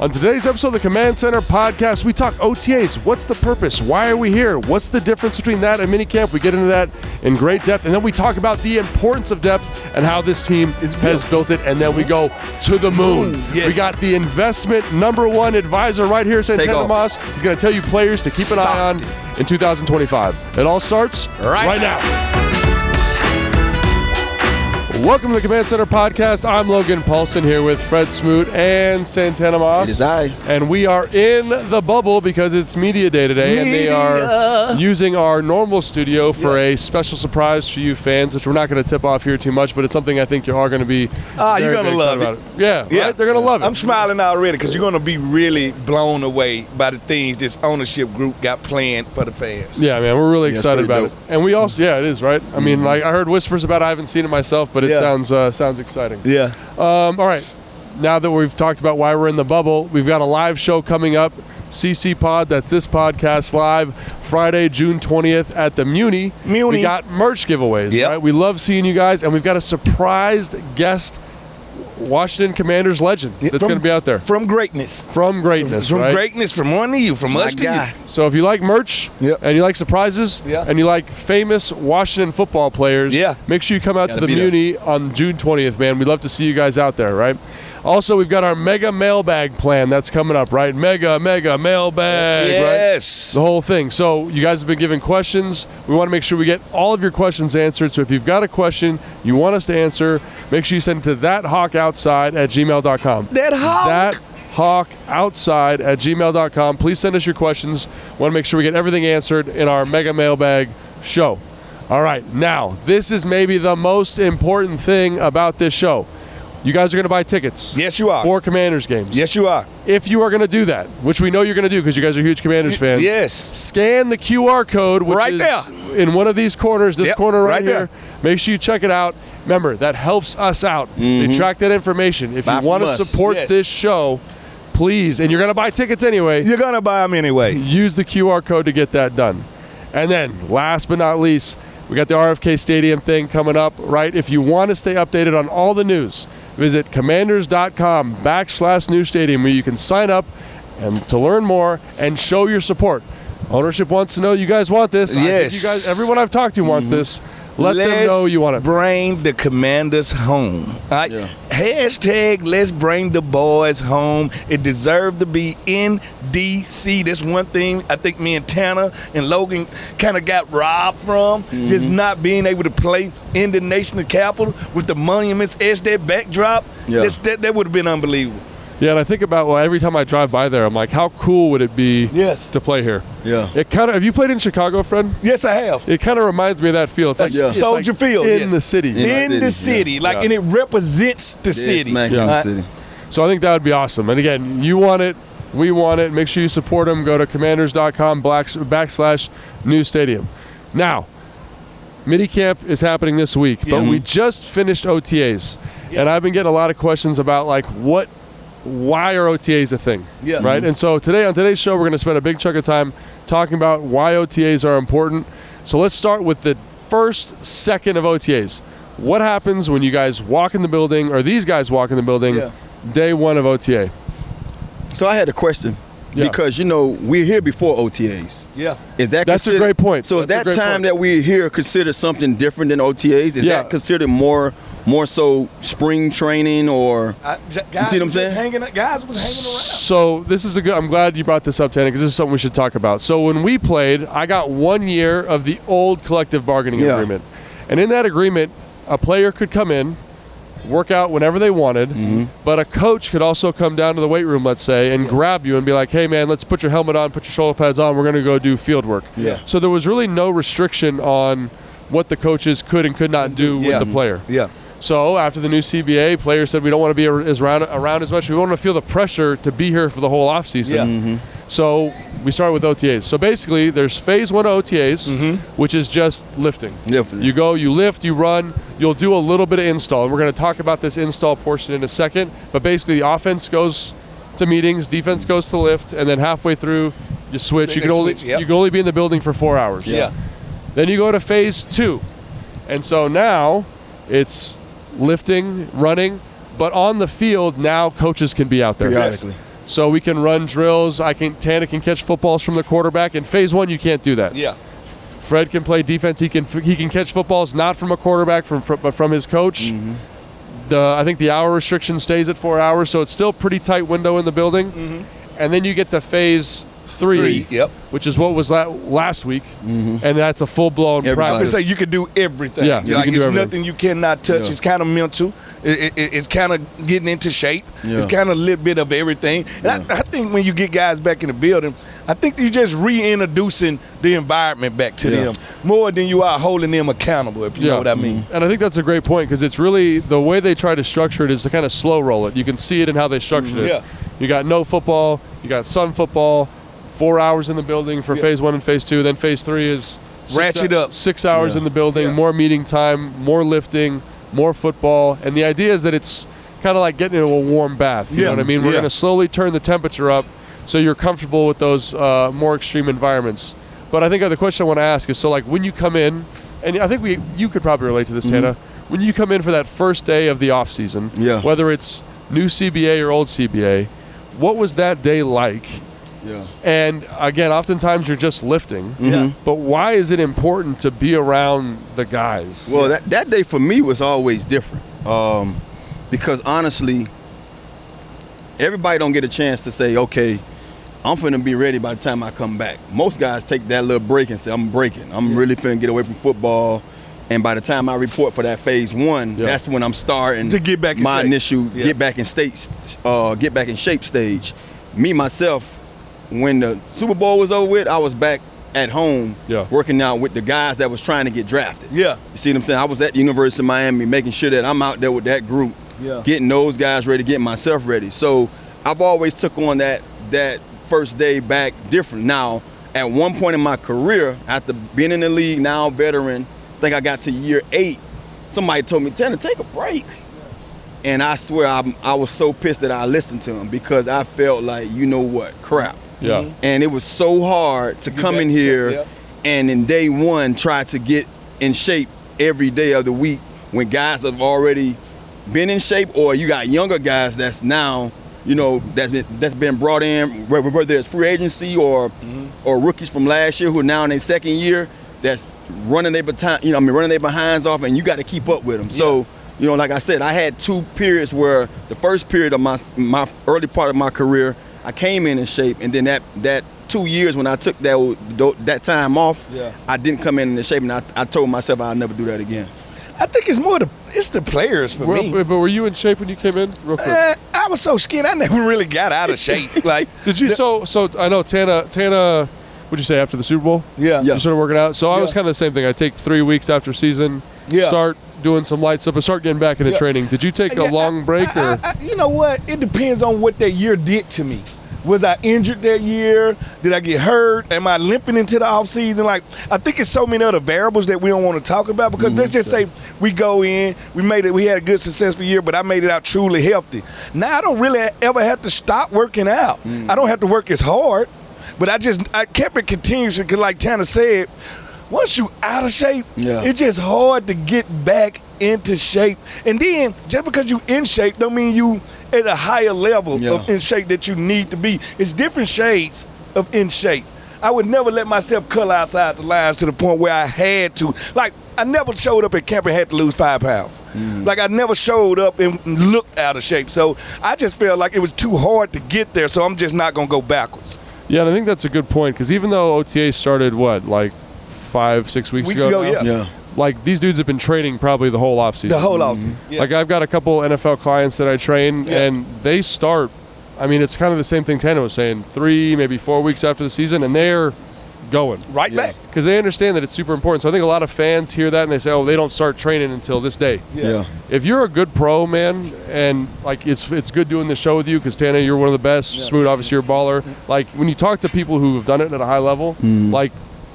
On today's episode of the Command Center podcast, we talk OTAs. What's the purpose? Why are we here? What's the difference between that and minicamp? We get into that in great depth. And then we talk about the importance of depth and how this team has built it. And then we go to the moon. Yeah. We got the investment #1 advisor right here, Santana Moss. He's going to tell you players to keep an eye on in 2025. It all starts right now. Welcome to the Command Center podcast. I'm Logan Paulson here with Fred Smoot and Santana Moss. It is I. And we are in the bubble because it's media day today. And they are using our normal studio for a special surprise for you fans, which we're not going to tip off here too much, but it's something I think you are going to be you're going to love it. Yeah, right? They're going to love it. I'm smiling already because you're going to be really blown away by the things this ownership group got planned for the fans. Yeah, man, we're really excited about it. And we also, it is, right? I mean, like I heard whispers about it. I haven't seen it myself, but it sounds exciting. Yeah. All right. Now that we've talked about why we're in the bubble, we've got a live show coming up. CC Pod, that's this podcast live Friday, June 20th at the Muni. We got merch giveaways, right? We love seeing you guys, and we've got a surprised guest, Washington Commanders legend that's going to be out there. From greatness. From greatness, From right? greatness, from one to you, from us to you. So if you like merch and you like surprises and you like famous Washington football players, make sure you come out to the Muni on June 20th, man. We'd love to see you guys out there, right? Also, we've got our mega mailbag plan that's coming up, right? Mega mailbag, right? The whole thing. So you guys have been giving questions. We want to make sure we get all of your questions answered. So if you've got a question you want us to answer, make sure you send it to ThatHawkOutside@gmail.com. ThatHawkOutside@gmail.com. Please send us your questions. We want to make sure we get everything answered in our mega mailbag show. All right, now, this is maybe the most important thing about this show. You guys are going to buy tickets. Yes, you are. For Commanders games. Yes, you are. If you are going to do that, which we know you're going to do because you guys are huge Commanders fans. Yes. Scan the QR code, which is there in one of these corners, this corner right here. Make sure you check it out. Remember, that helps us out. They track that information. If you want to support this show, please, and you're going to buy tickets anyway. You're going to buy them anyway. Use the QR code to get that done. And then, last but not least, we got the RFK Stadium thing coming up, right? If you want to stay updated on all the news, visit commanders.com/new stadium where you can sign up and to learn more and show your support. Ownership wants to know you guys want this. Yes. I think you guys, everyone I've talked to wants this. Let's them know you want it. Bring the Commanders home. Hashtag let's bring the boys home. It deserved to be in D.C. That's one thing I think me and Tanner and Logan kind of got robbed from. Just not being able to play in the national capital with the monuments as their backdrop. That would have been unbelievable. Yeah, and I think about, every time I drive by there, I'm like, how cool would it be to play here? Yeah. It kind of. Have you played in Chicago, Fred? Yes, I have. It kind of reminds me of that feel. It's like Soldier Field. In the city. In the city. And it represents the city. The city. So I think that would be awesome. And again, you want it, we want it. Make sure you support them. Go to commanders.com/new stadium. Now, minicamp is happening this week, but we just finished OTAs. And I've been getting a lot of questions about, why are OTAs a thing, right? And so today, on today's show, we're going to spend a big chunk of time talking about why OTAs are important. So let's start with the first second of OTAs. What happens when you guys walk in the building, or these guys walk in the building, day one of OTA? So I had a question. Because, we're here before OTAs. Yeah. That's a great point. So is that time that we're here considered something different than OTAs? Is that considered more so spring training, or you see what I'm saying? Guys was hanging around. So this is I'm glad you brought this up, Tanner, because this is something we should talk about. So when we played, I got 1 year of the old collective bargaining agreement. And in that agreement, a player could come in, work out whenever they wanted, but a coach could also come down to the weight room, let's say, and grab you and be like, hey, man, let's put your helmet on, put your shoulder pads on, we're going to go do field work. So there was really no restriction on what the coaches could and could not do with the player. So after the new CBA, players said we don't want to be around as much. We want to feel the pressure to be here for the whole offseason. So we started with OTAs. So basically, there's phase 1 of OTAs, which is just lifting. You go, you lift, you run, you'll do a little bit of install. And we're going to talk about this install portion in a second. But basically, the offense goes to meetings, defense goes to lift, and then halfway through, you switch. You can only be in the building for 4 hours. Then you go to phase 2. And so now it's lifting, running, but on the field now coaches can be out there. So we can run drills. Tana can catch footballs from the quarterback. In phase 1, you can't do that. Yeah. Fred can play defense. He can catch footballs not from a quarterback, but from his coach. I think the hour restriction stays at 4 hours, so it's still a pretty tight window in the building. And then you get to phase 3, which is what was last week, and that's a full-blown practice. Say you can do everything. Yeah, you can do everything. Nothing you cannot touch. It's kind of mental. It's kind of getting into shape. It's kind of a little bit of everything. And I think when you get guys back in the building, I think you're just reintroducing the environment back to them more than you are holding them accountable, if you know what I mean. And I think that's a great point, because it's really the way they try to structure it is to kind of slow roll it. You can see it in how they structured it. You got no football. You got sun football. 4 hours in the building for phase 1 and phase 2. Then phase 3 is ratchet up. 6 hours in the building, more meeting time, more lifting, more football. And the idea is that it's kind of like getting into a warm bath. You know what I mean? We're going to slowly turn the temperature up so you're comfortable with those more extreme environments. But I think the question I want to ask is, so like when you come in, and I think you could probably relate to this, Tana, when you come in for that first day of the off season, whether it's new CBA or old CBA, what was that day like? And again, oftentimes you're just lifting. But why is it important to be around the guys? Well, that day for me was always different, because honestly, everybody don't get a chance to say, okay, I'm finna be ready by the time I come back. Most guys take that little break and say, I'm breaking. I'm really finna get away from football. And by the time I report for that phase 1, that's when I'm starting to get back in my shape. Initial get back in shape stage. Me, myself, when the Super Bowl was over with, I was back at home working out with the guys that was trying to get drafted. You see what I'm saying? I was at the University of Miami making sure that I'm out there with that group, getting those guys ready, getting myself ready. So I've always took on that first day back different. Now, at one point in my career, after being in the league, now veteran, I think I got to year 8, somebody told me, Tanner, take a break. And I swear I was so pissed that I listened to him, because I felt like, you know what, crap. And it was so hard to come in here and in day 1 try to get in shape every day of the week when guys have already been in shape, or you got younger guys that's now, you know, that's been brought in, whether it's free agency or rookies from last year who are now in their second year, that's running their behinds off, and you got to keep up with them. So, you know, like I said, I had 2 periods where the first period of my early part of my career, I came in shape, and then that 2 years when I took that time off, I didn't come in shape, and I told myself I'll never do that again. I think it's the players for me. But were you in shape when you came in, real quick? I was so skinny, I never really got out of shape. Like, did you? So I know Tana. What'd you say after the Super Bowl? You started working out. So I was kind of the same thing. I take 3 weeks after season, start doing some light stuff, and start getting back into training. Did you take a long break, or? You know what? It depends on what that year did to me. Was I injured that year? Did I get hurt? Am I limping into the off season? Like, I think it's so many other variables that we don't want to talk about, because let's just say we go in, we had a good successful year, but I made it out truly healthy. Now I don't really ever have to stop working out. I don't have to work as hard, but I kept it continuous, because like Tanner said, once you out of shape, it's just hard to get back into shape. And then just because you in shape don't mean you at a higher level of in shape that you need to be. It's different shades of in shape. I would never let myself color outside the lines to the point where I had to. Like, I never showed up at camp and had to lose 5 pounds. Like, I never showed up and looked out of shape. So I just felt like it was too hard to get there, so I'm just not going to go backwards. Yeah, and I think that's a good point, because even though OTA started, 5-6 weeks ago? Like, these dudes have been training probably the whole offseason. The whole offseason. Like, I've got a couple NFL clients that I train, and they start, I mean, it's kind of the same thing Tana was saying, 3, maybe 4 weeks after the season, and they're going. Right back. Because they understand that it's super important. So I think a lot of fans hear that, and they say, oh, they don't start training until this day. If you're a good pro, man, and, like, it's good doing this show with you, because, Tana, you're one of the best. Smoot, obviously, you're a baller. Like, when you talk to people who have done it at a high level, like,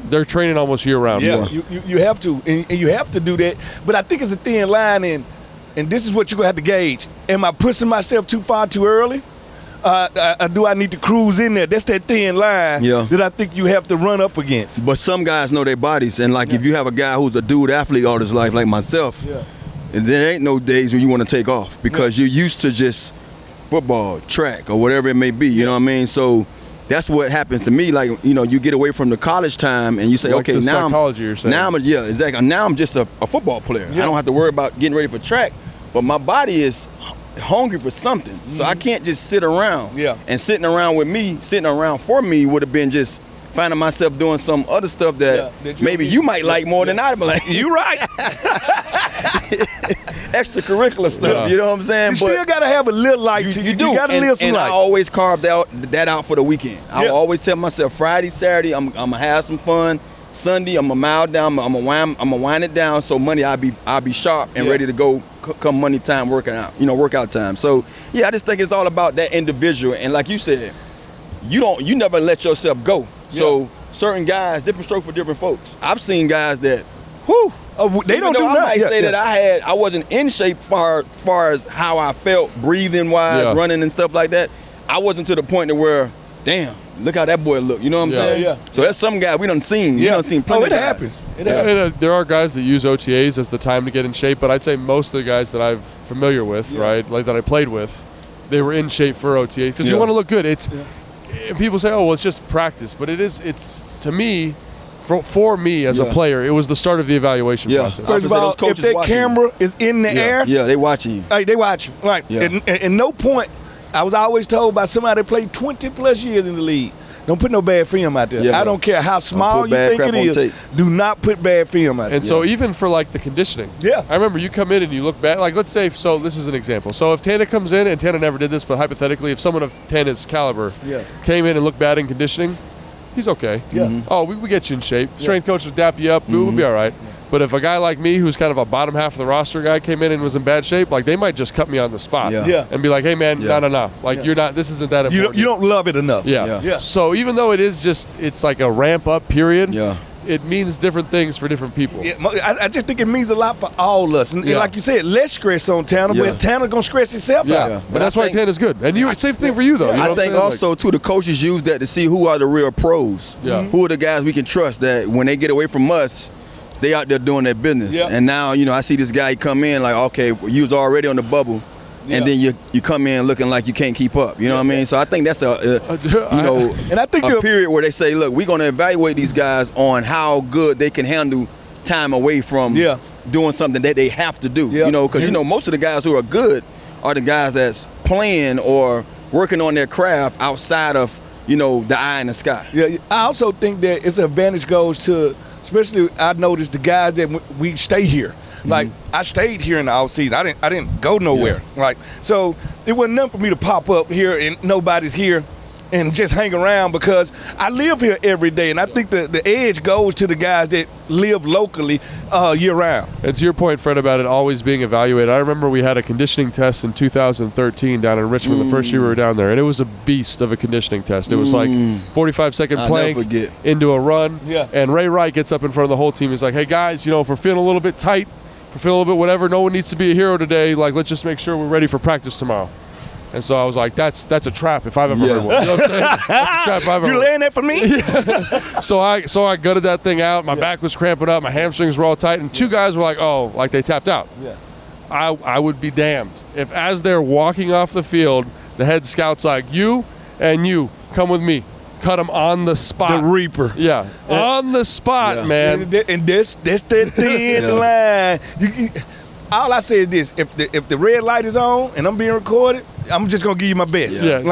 they're training almost year-round. You have to, and you have to do that. But I think it's a thin line, and this is what you're going to have to gauge. Am I pushing myself too far too early? Do I need to cruise in there? That's that thin line that I think you have to run up against. But some guys know their bodies, and like if you have a guy who's a dude athlete all his life, like myself, and there ain't no days when you want to take off, because you're used to just football, track, or whatever it may be. You know what I mean? So that's what happens to me. Like, you know, you get away from the college time and you say, like okay, now psychology you're saying. exactly. Now I'm just a football player. I don't have to worry about getting ready for track, but my body is hungry for something. So I can't just sit around. And sitting around for me would have been just finding myself doing some other stuff that maybe you might like more than I like. You right. Extracurricular stuff, you know what I'm saying? You still got to have a little life to you. You got to live some life. I always carved that out for the weekend. I always tell myself Friday, Saturday, I'm gonna have some fun. Sunday, I'm gonna mild down. I'm gonna wind it down. So Monday, I'll be sharp and ready to go come Monday time workout time. So I just think it's all about that individual. And like you said, you never let yourself go. So certain guys, different stroke for different folks. I've seen guys that, they don't do nothing. I might say that I wasn't in shape far as how I felt breathing wise, running and stuff like that. I wasn't to the point to where, damn, look how that boy look. You know what I'm saying? So that's some guy we done seen. You done seen plenty of guys. Happens. And, there are guys that use OTAs as the time to get in shape, but I'd say most of the guys that I'm familiar with, right, like that I played with, they were in shape for OTAs because you want to look good. And people say, oh, well, it's just practice, but it's to me. For me as a player, it was the start of the evaluation process. First of all, if that camera is in the air, they watching you. Hey, they watch you. Right. And no point, I was always told by somebody that played 20 plus years in the league, don't put no bad film out there. I don't care how small you think it is. Do not put bad film out there. And so even for like the conditioning, I remember you come in and you look back. Like let's say, so this is an example. So if Tana comes in, and Tana never did this, but hypothetically, if someone of Tana's caliber came in and looked bad in conditioning, he's okay. Oh, we get you in shape. Strength coach will dap you up. We'll be all right. But if a guy like me, who's kind of a bottom half of the roster guy, came in and was in bad shape, like they might just cut me on the spot and be like, hey, man, no. Like you're not, this isn't that important. You don't love it enough. So even though it's like a ramp up period, it means different things for different people. I just think it means a lot for all of us. And like you said, less stress on Tanner, but Tanner going to stress himself out. But that's why Tanner's good. And same thing for you, though. You know I think also, too, the coaches use that to see who are the real pros. Who are the guys we can trust that when they get away from us, they out there doing their business. And now, I see this guy come in like, okay, you was already on the bubble. And then you come in looking like you can't keep up. You know what I mean? So I think that's and I think a period where they say, look, we're going to evaluate these guys on how good they can handle time away from doing something that they have to do. Because most of the guys who are good are the guys that's playing or working on their craft outside of the eye in the sky. I also think that it's an advantage goes to, especially I noticed the guys that we stay here. Like I stayed here in the off season. I didn't go nowhere. Like so, it wasn't nothing for me to pop up here and nobody's here, and just hang around because I live here every day. And I think the edge goes to the guys that live locally year round. And to your point, Fred, about it always being evaluated, I remember we had a conditioning test in 2013 down in Richmond, the first year we were down there, and it was a beast of a conditioning test. It was like 45-second plank into a run, and Ray Wright gets up in front of the whole team. He's like, hey, guys, if we're feeling a little bit tight, if we're feeling a little bit whatever, no one needs to be a hero today. Like, let's just make sure we're ready for practice tomorrow. And so I was like, that's a trap if I've ever heard one. You know what I'm saying? That's a trap if I've ever heard. You laying that for me? So I gutted that thing out. My back was cramping up. My hamstrings were all tight. And two guys were like, oh, like they tapped out. I would be damned if as they're walking off the field, the head scout's like, you and you, come with me. Cut them on the spot. The Reaper. On the spot, man. And that's that thin line. All I say is this: if the red light is on and I'm being recorded, I'm just gonna give you my best. I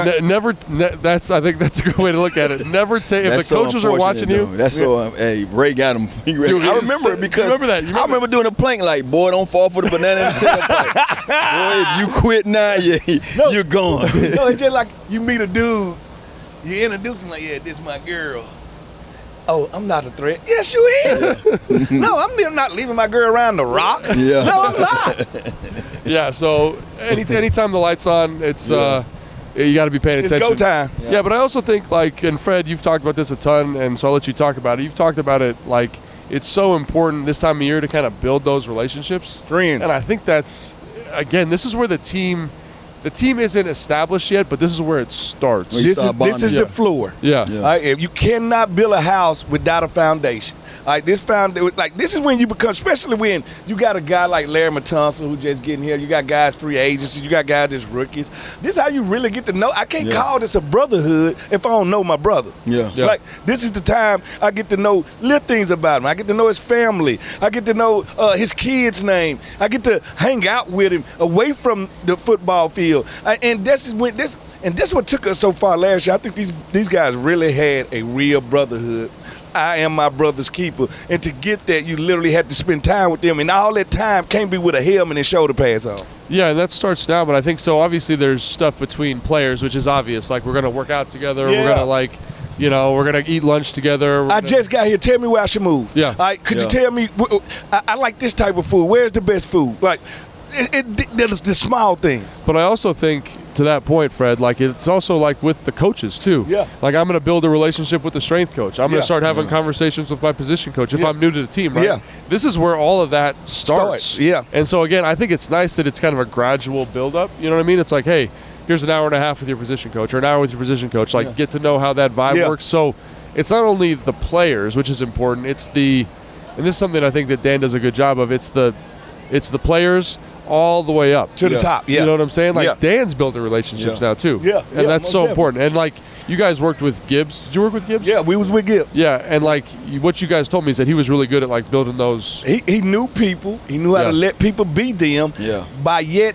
think that's a good way to look at it. Never take if the coaches are watching you. That's so. Hey, Ray got him. Dude, I remember it because I remember doing a plank like, boy, don't fall for the banana in the tailpipe. Boy, if you quit now, you're gone. No, it's just like you meet a dude. You introduce him like, this is my girl. Oh, I'm not a threat. Yes, you is. No, I'm not leaving my girl around the rock. No, I'm not. So anytime the light's on, it's you got to be paying attention. It's go time. Yeah, but I also think, like, and Fred, you've talked about this a ton, and so I'll let you talk about it. You've talked about it, like, it's so important this time of year to kind of build those relationships. Friends. And I think that's, again, this is where the team isn't established yet, but this is where it starts. This is the floor. If you cannot build a house without a foundation. Like this is when you become, especially when you got a guy like Larry Matanza who just getting here. You got guys free agents. You got guys that's rookies. This is how you really get to know. I can't call this a brotherhood if I don't know my brother. Yeah. Like this is the time I get to know little things about him. I get to know his family. I get to know his kid's name. I get to hang out with him away from the football field. And this what took us so far last year. I think these guys really had a real brotherhood. I am my brother's keeper. And to get that, you literally had to spend time with them. And all that time can't be with a helmet and shoulder pads on. Yeah, and that starts now. But I think so. Obviously, there's stuff between players, which is obvious. Like, we're going to work out together. Yeah. We're going to, like, you know, we're going to eat lunch together. I just got here. Tell me where I should move. Yeah. All right, could you tell me, I like this type of food. Where's the best food? Like, there's the small things. But I also think, to that point, Fred, like it's also like with the coaches too. Yeah. Like I'm going to build a relationship with the strength coach. I'm going to start having conversations with my position coach if I'm new to the team, right? Yeah. This is where all of that starts. Yeah. And so again, I think it's nice that it's kind of a gradual build-up. You know what I mean? It's like, hey, here's an hour and a half with your position coach or an hour with your position coach. Like get to know how that vibe works. So it's not only the players, which is important. It's and this is something I think that Dan does a good job of. It's the players all the way up to the top. Yeah, you know what I'm saying? Like Dan's building relationships now too. Yeah, and that's so important. And like you guys worked with Gibbs. Did you work with Gibbs? Yeah, we was with Gibbs. Yeah, and like what you guys told me is that he was really good at like building those. He knew people. He knew how to let people be them. Yeah.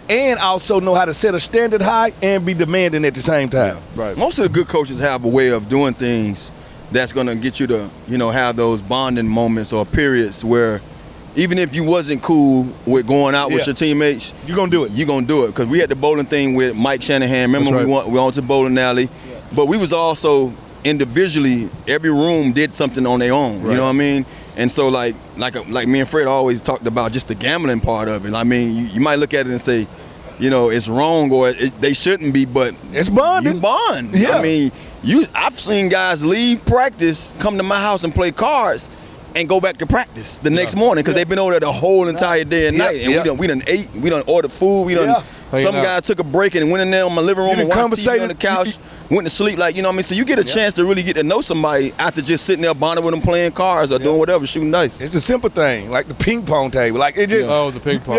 And also know how to set a standard high and be demanding at the same time. Yeah. Right. Most of the good coaches have a way of doing things that's going to get you to, you know, have those bonding moments or periods where even if you wasn't cool with going out with your teammates, you're going to do it. You're going to do it. Because we had the bowling thing with Mike Shanahan. Remember, we went to the bowling alley. Yeah. But we was also individually, every room did something on their own. You know what I mean? And so like me and Fred always talked about just the gambling part of it. I mean, you might look at it and say, you know, it's wrong or they shouldn't be, but it's bonding. You bond. Yeah. I mean, I've seen guys leave practice, come to my house and play cards, and go back to practice the next morning because they've been over there the whole entire day and night. And we done ate, we done ordered food, we done. Some guys took a break and went in there on my living room and watched TV on the couch, went to sleep. Like, you know what I mean? So you get a chance to really get to know somebody after just sitting there bonding with them playing cards or doing whatever, shooting dice. It's a simple thing, like the ping pong table. Like it just the ping pong.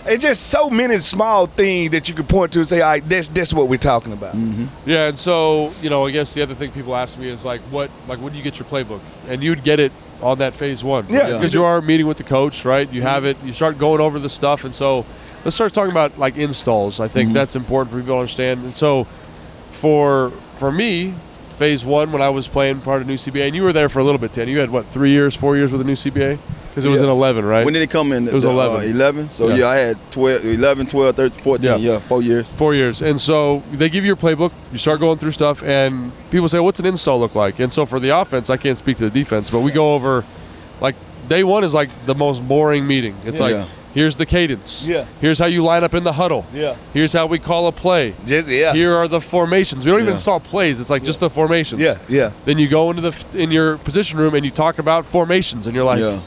It's just so many small things that you can point to and say, all right, that's what we're talking about. Mm-hmm. Yeah, and so, you know, I guess the other thing people ask me is like, when do you get your playbook? And you'd get it on that phase one. Yeah. Because you are meeting with the coach, right? You have it, you start going over the stuff, and so let's start talking about like installs. I think that's important for people to understand. And so for me, phase one, when I was playing part of new CBA, and you were there for a little bit, Dan. You had, 3 years, 4 years with the new CBA? Because it was in 11, right? When did it come in? It was 11. 11? So, I had 11, 12, 13, 14, 4 years. 4 years. And so they give you your playbook. You start going through stuff, and people say, what's an install look like? And so for the offense, I can't speak to the defense, but we go over, like, day one is like the most boring meeting. It's like, here's the cadence. Yeah. Here's how you line up in the huddle. Yeah. Here's how we call a play. Here are the formations. We don't even install plays. It's like just the formations. Yeah, yeah. Then you go into in your position room and you talk about formations, and you're like,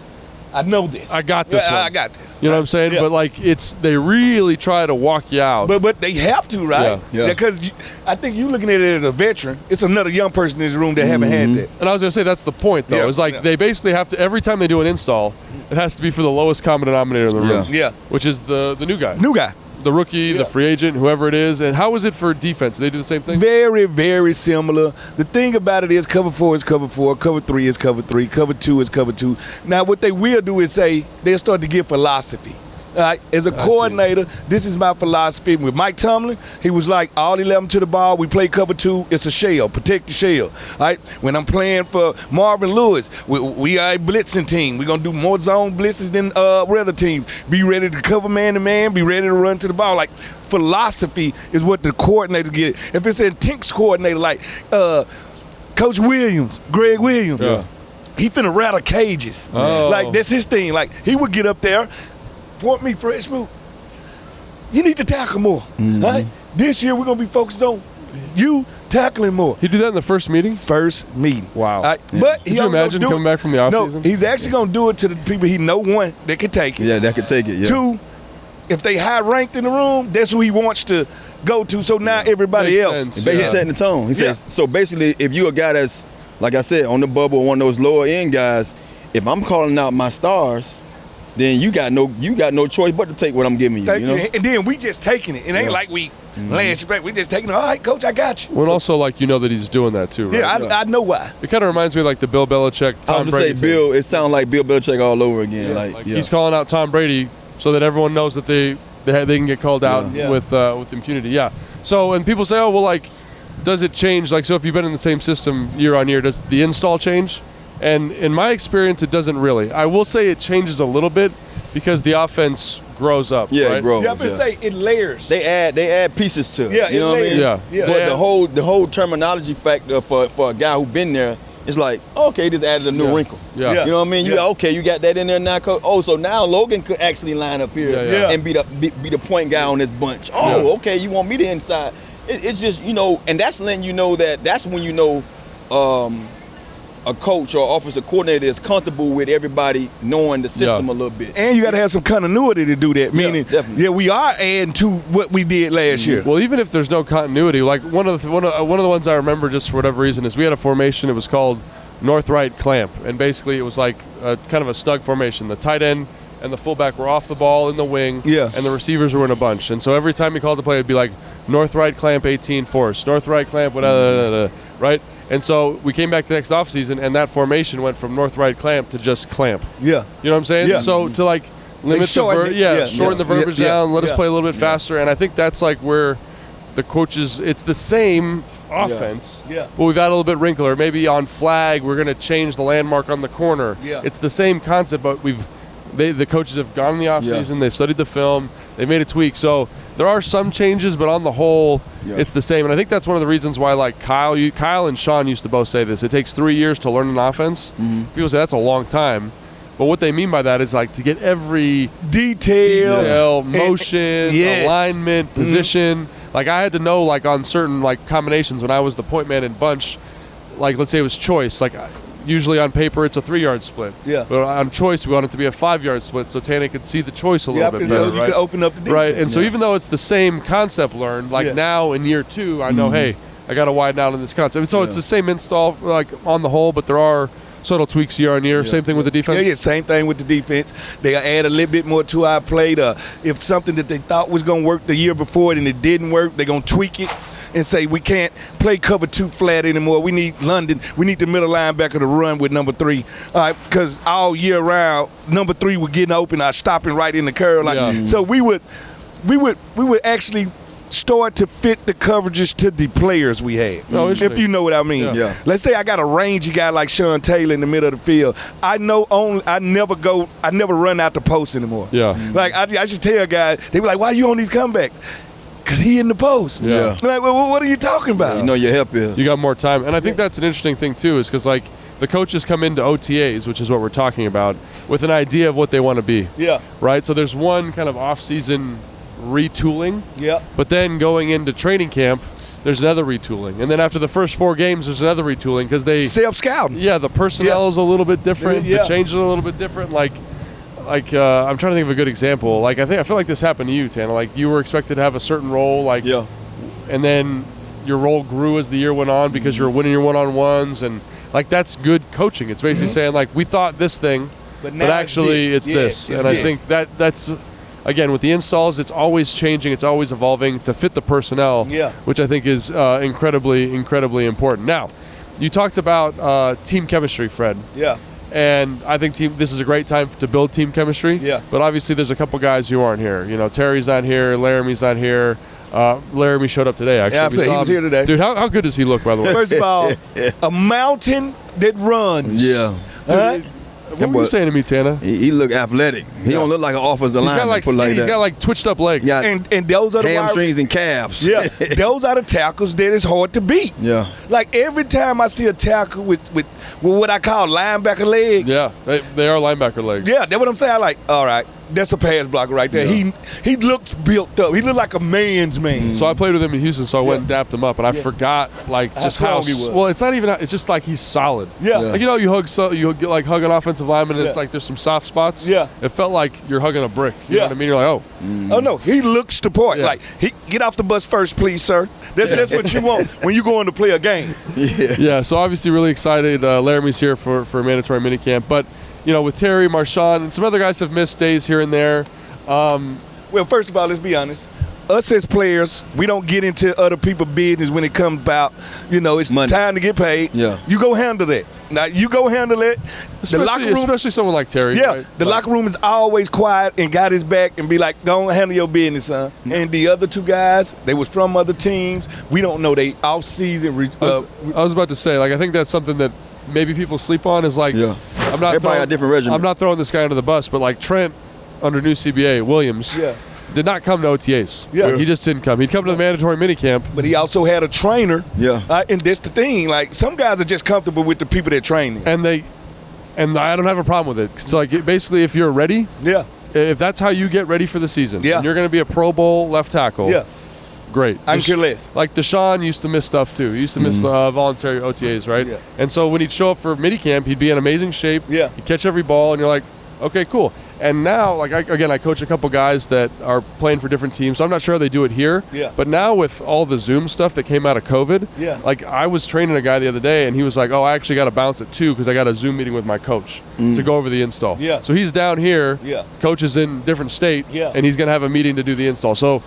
I know this. I got this one. I got this. You know what I'm saying? Yeah. But like they really try to walk you out. But they have to, right? Yeah. Because I think you looking at it as a veteran. It's another young person in this room that haven't had that. And I was gonna say that's the point though. It's like they basically have to, every time they do an install, it has to be for the lowest common denominator in the room. Yeah. Which is the new guy. New guy. The rookie, the free agent, whoever it is. And how is it for defense? Do they do the same thing? Very, very similar. The thing about it is cover 4 is cover 4, cover 3 is cover 3, cover 2 is cover 2. Now, what they will do is say they'll start to give philosophy. All right, as a coordinator, this is my philosophy. With Mike Tomlin, he was like, all 11 to the ball, we play cover 2, it's a shell, protect the shell. All right, when I'm playing for Marvin Lewis, we are a blitzing team. We're going to do more zone blitzes than other teams. Be ready to cover man-to-man, be ready to run to the ball. Like, philosophy is what the coordinators get. If it's an intense coordinator like Coach Williams, Greg Williams, he finna rattle cages. Like, that's his thing. Like, he would get up there, point me fresh move. You need to tackle more. Right? This year we're gonna be focused on you tackling more. He did that in the first meeting? First meeting. Wow. Right? But Could you imagine coming back from the offseason? No, he's actually gonna do it to the people he know, one, that can take it. Yeah, that can take it, yeah. Two, if they high ranked in the room, that's who he wants to go to. So now everybody Makes else. sense. Basically setting the tone. He says, so basically if you're a guy that's, like I said, on the bubble, one of those lower end guys, if I'm calling out my stars, then you got no choice but to take what I'm giving you. You know? And then we just taking it. It ain't like we last back. We just taking it. All right, coach, I got you. Well, also like that he's doing that too. Right? Yeah, I know why. It kind of reminds me of like the Bill Belichick, Tom Brady. I was to say Bill. It sounds like Bill Belichick all over again. He's calling out Tom Brady so that everyone knows that they can get called out with impunity. Yeah. So and people say, oh well, like does it change? Like so, if you've been in the same system year on year, does the install change? And in my experience, it doesn't really. I will say it changes a little bit because the offense grows up. Yeah, right? it grows. Yeah, I'm gonna say it layers. They add pieces to it. Yeah, you know what I mean? Yeah. But the whole terminology factor for a guy who been there, it's like, okay, just added a new wrinkle. Yeah. You know what I mean? You got that in there now, coach. Oh, so now Logan could actually line up here and be the point guy on this bunch. Oh, okay, you want me to inside. It's just, and that's letting you know that's when you know a coach or offensive coordinator is comfortable with everybody knowing the system a little bit. And you got to have some continuity to do that. Meaning, we are adding to what we did last year. Well, even if there's no continuity, like one of the ones I remember just for whatever reason is we had a formation. It was called North Right Clamp, and basically it was like kind of a snug formation. The tight end and the fullback were off the ball in the wing, and the receivers were in a bunch. And so every time he called the play, it'd be like North Right Clamp 18 force, North Right Clamp, right? And so we came back the next offseason, and that formation went from North Right Clamp to just clamp. Yeah. You know what I'm saying? Yeah. So to like limit shorten the verbiage down, let us play a little bit faster. And I think that's like where the coaches, it's the same offense, but we've added a little bit wrinkle. Or maybe on flag, we're going to change the landmark on the corner. Yeah. It's the same concept, but the coaches have gone in the offseason, they've studied the film, they've made a tweak. So there are some changes, but on the whole, it's the same. And I think that's one of the reasons why, like Kyle and Sean used to both say this. It takes 3 years to learn an offense. People say that's a long time. But what they mean by that is like to get every detail, motion, alignment, position. Like I had to know like on certain like combinations when I was the point man in bunch, like let's say it was choice. Like usually on paper it's a 3-yard split. Yeah. But on choice we want it to be a 5-yard split so Tana could see the choice a little bit better. So you could open up the defense. Right. And so even though it's the same concept learned, like now in year 2, I know, hey, I got to widen out on this concept. And so it's the same install like on the whole, but there are subtle tweaks year on year. Same thing with the defense. Yeah, same thing with the defense. They add a little bit more to our play. If something that they thought was going to work the year before and it didn't work, they're going to tweak it and say we can't play cover 2 flat anymore. We need London. We need the middle linebacker to run with number 3. All right, because all year round, number 3 was getting open, stopping right in the curve. So we would actually start to fit the coverages to the players we had. If you know what I mean. Let's say I got a rangy guy like Sean Taylor in the middle of the field. I never run out the post anymore. Like I should tell guys, they be like, why are you on these comebacks? Because he in the post. Like, well, what are you talking about? You know your help is. You got more time. And I think that's an interesting thing too, is because like the coaches come into OTAs, which is what we're talking about, with an idea of what they want to be. Right? So there's one kind of off-season retooling. But then going into training camp, there's another retooling. And then after the first 4 games, there's another retooling because they self-scouting. Yeah, the personnel is a little bit different. The changes are a little bit different. Like I'm trying to think of a good example. Like I feel like this happened to you, Tana. Like you were expected to have a certain role, like and then your role grew as the year went on because you're winning your one-on-ones, and like that's good coaching. It's basically saying like we thought this thing, but actually it's this. And I think that's again with the installs, it's always changing, it's always evolving to fit the personnel, which I think is incredibly important. Now, you talked about team chemistry, Fred. And I think this is a great time to build team chemistry. But obviously there's a couple guys who aren't here. You know, Terry's not here, Laramie's not here. Laramie showed up today, actually. He was here today. Dude, how good does he look, by the way? First of all, a mountain that runs. What were you saying to me, Tana? He look athletic. He don't look like an offensive lineman. He's got like twitched up legs. And those are the hamstrings and calves. Those are the tackles that is hard to beat. Like every time I see a tackle with what I call linebacker legs. They are linebacker legs. That's what I'm saying. I'm like, all right, that's a pass blocker right there. He looks built up. He looked like a man's man. So I played with him in Houston, so I went and dapped him up, and I forgot like just how he was. Well, it's not even. It's just like he's solid. Like you know, you hug an offensive lineman, and it's like there's some soft spots. It felt like you're hugging a brick. You know what I mean? You're like, oh. Oh no, he looks the part. Like get off the bus first, please, sir. That's what you want when you going to play a game. So obviously really excited. Laramie's here for a mandatory minicamp, but with Terry, Marshawn, and some other guys have missed days here and there. Well, first of all, let's be honest. Us as players, we don't get into other people's business when it comes about, it's money. Time to get paid. Yeah. You go handle that. Now, you go handle it. Especially someone like Terry. Yeah, right? the locker room is always quiet and got his back and be like, go on, handle your business, son. Yeah. And the other 2 guys, they was from other teams. We don't know they off-season. I was about to say, I think that's something that maybe people sleep on is everybody got a different regimen. I'm not throwing this guy under the bus, but Trent under new CBA, Williams, did not come to OTAs. Yeah. He just didn't come. He'd come to the mandatory minicamp. But he also had a trainer. Yeah. And that's the thing. Some guys are just comfortable with the people that train them. And I don't have a problem with it. So basically, if you're ready, if that's how you get ready for the season, and you're going to be a Pro Bowl left tackle, great. I can care less. Deshaun used to miss stuff too. He used to miss voluntary OTAs, right? Yeah. And so when he'd show up for minicamp, he'd be in amazing shape. Yeah. He'd catch every ball, and you're like, okay, cool. And now, I coach a couple guys that are playing for different teams, so I'm not sure how they do it here. Yeah. But now with all the Zoom stuff that came out of COVID, I was training a guy the other day, and he was like, oh, I actually got to bounce at 2 because I got a Zoom meeting with my coach to go over the install. Yeah. So he's down here. Yeah. Coach is in different state, and he's going to have a meeting to do the install. So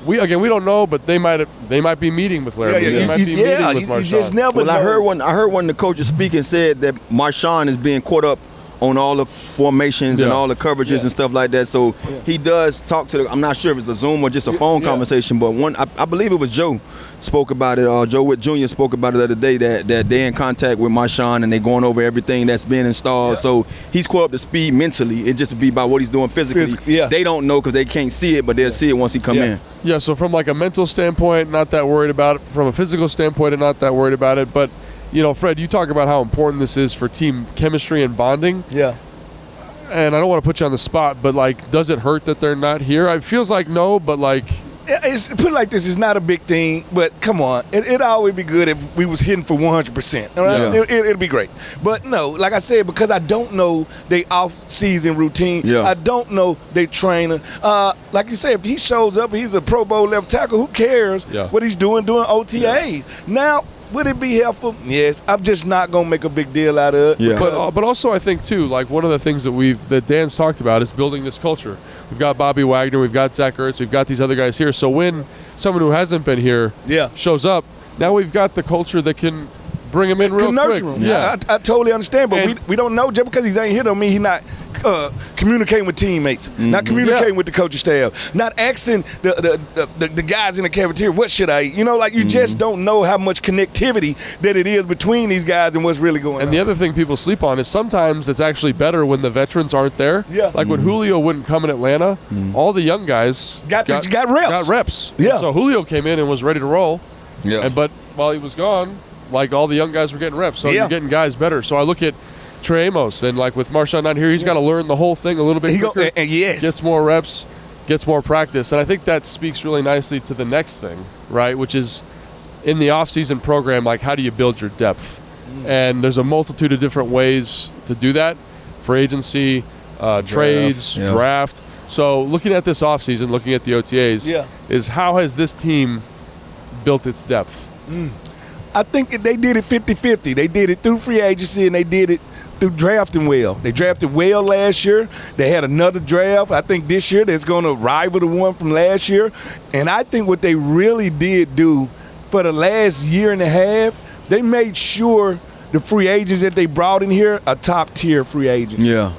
we don't know, but they might be meeting with Larry. They might be meeting with Marshawn. You just never know. I heard one of the coaches speaking said that Marshawn is being caught up on all the formations and all the coverages and stuff like that. So he does talk to I'm not sure if it's a Zoom or just a phone conversation, but I believe it was Joe spoke about it. Joe Witt Jr. spoke about it the other day that they're in contact with Marshawn and they're going over everything that's being installed. So he's caught up to speed mentally. It just be about what he's doing physically. They don't know because they can't see it, but they'll see it once he come in. Yeah, so from a mental standpoint, not that worried about it. From a physical standpoint, not that worried about it. But Fred, you talk about how important this is for team chemistry and bonding. Yeah. And I don't want to put you on the spot, but does it hurt that they're not here? It feels like no, but put it like this, it's not a big thing, but come on, it'd always be good if we was hitting for 100%. All right? It'd be great. But no, like I said, because I don't know they off-season routine, I don't know they trainer. Like you said, if he shows up, he's a Pro Bowl left tackle, who cares what he's doing OTAs? Now, would it be helpful? Yes. I'm just not going to make a big deal out of it. Yeah. But also I think, too, one of the things that Dan's talked about is building this culture. We've got Bobby Wagner. We've got Zach Ertz. We've got these other guys here. So when someone who hasn't been here shows up, now we've got the culture that can bring him in real quick. Yeah, I totally understand. But we don't know. Just because he's ain't here don't mean he's not communicating with teammates, not communicating with the coaching staff, not asking the guys in the cafeteria, what should I eat? You just don't know how much connectivity that it is between these guys and what's really going on. And the other thing people sleep on is sometimes it's actually better when the veterans aren't there. Yeah. When Julio wouldn't come in Atlanta, all the young guys got reps. Got reps. Yeah. So Julio came in and was ready to roll. Yeah. But while he was gone, all the young guys were getting reps. So you're getting guys better. So I look at Trey Amos, and with Marshawn not here, he's got to learn the whole thing a little bit quicker. Gets more reps, gets more practice. And I think that speaks really nicely to the next thing, right, which is in the off-season program, how do you build your depth? And there's a multitude of different ways to do that. Free agency, trades, draft. So looking at this offseason, looking at the OTAs, is how has this team built its depth? I think they did it 50-50. They did it through free agency, and they did it through drafting well. They drafted well last year. They had another draft. I think this year that's going to rival the one from last year. And I think what they really did do for the last year and a half, they made sure the free agents that they brought in here are top-tier free agents. Yeah.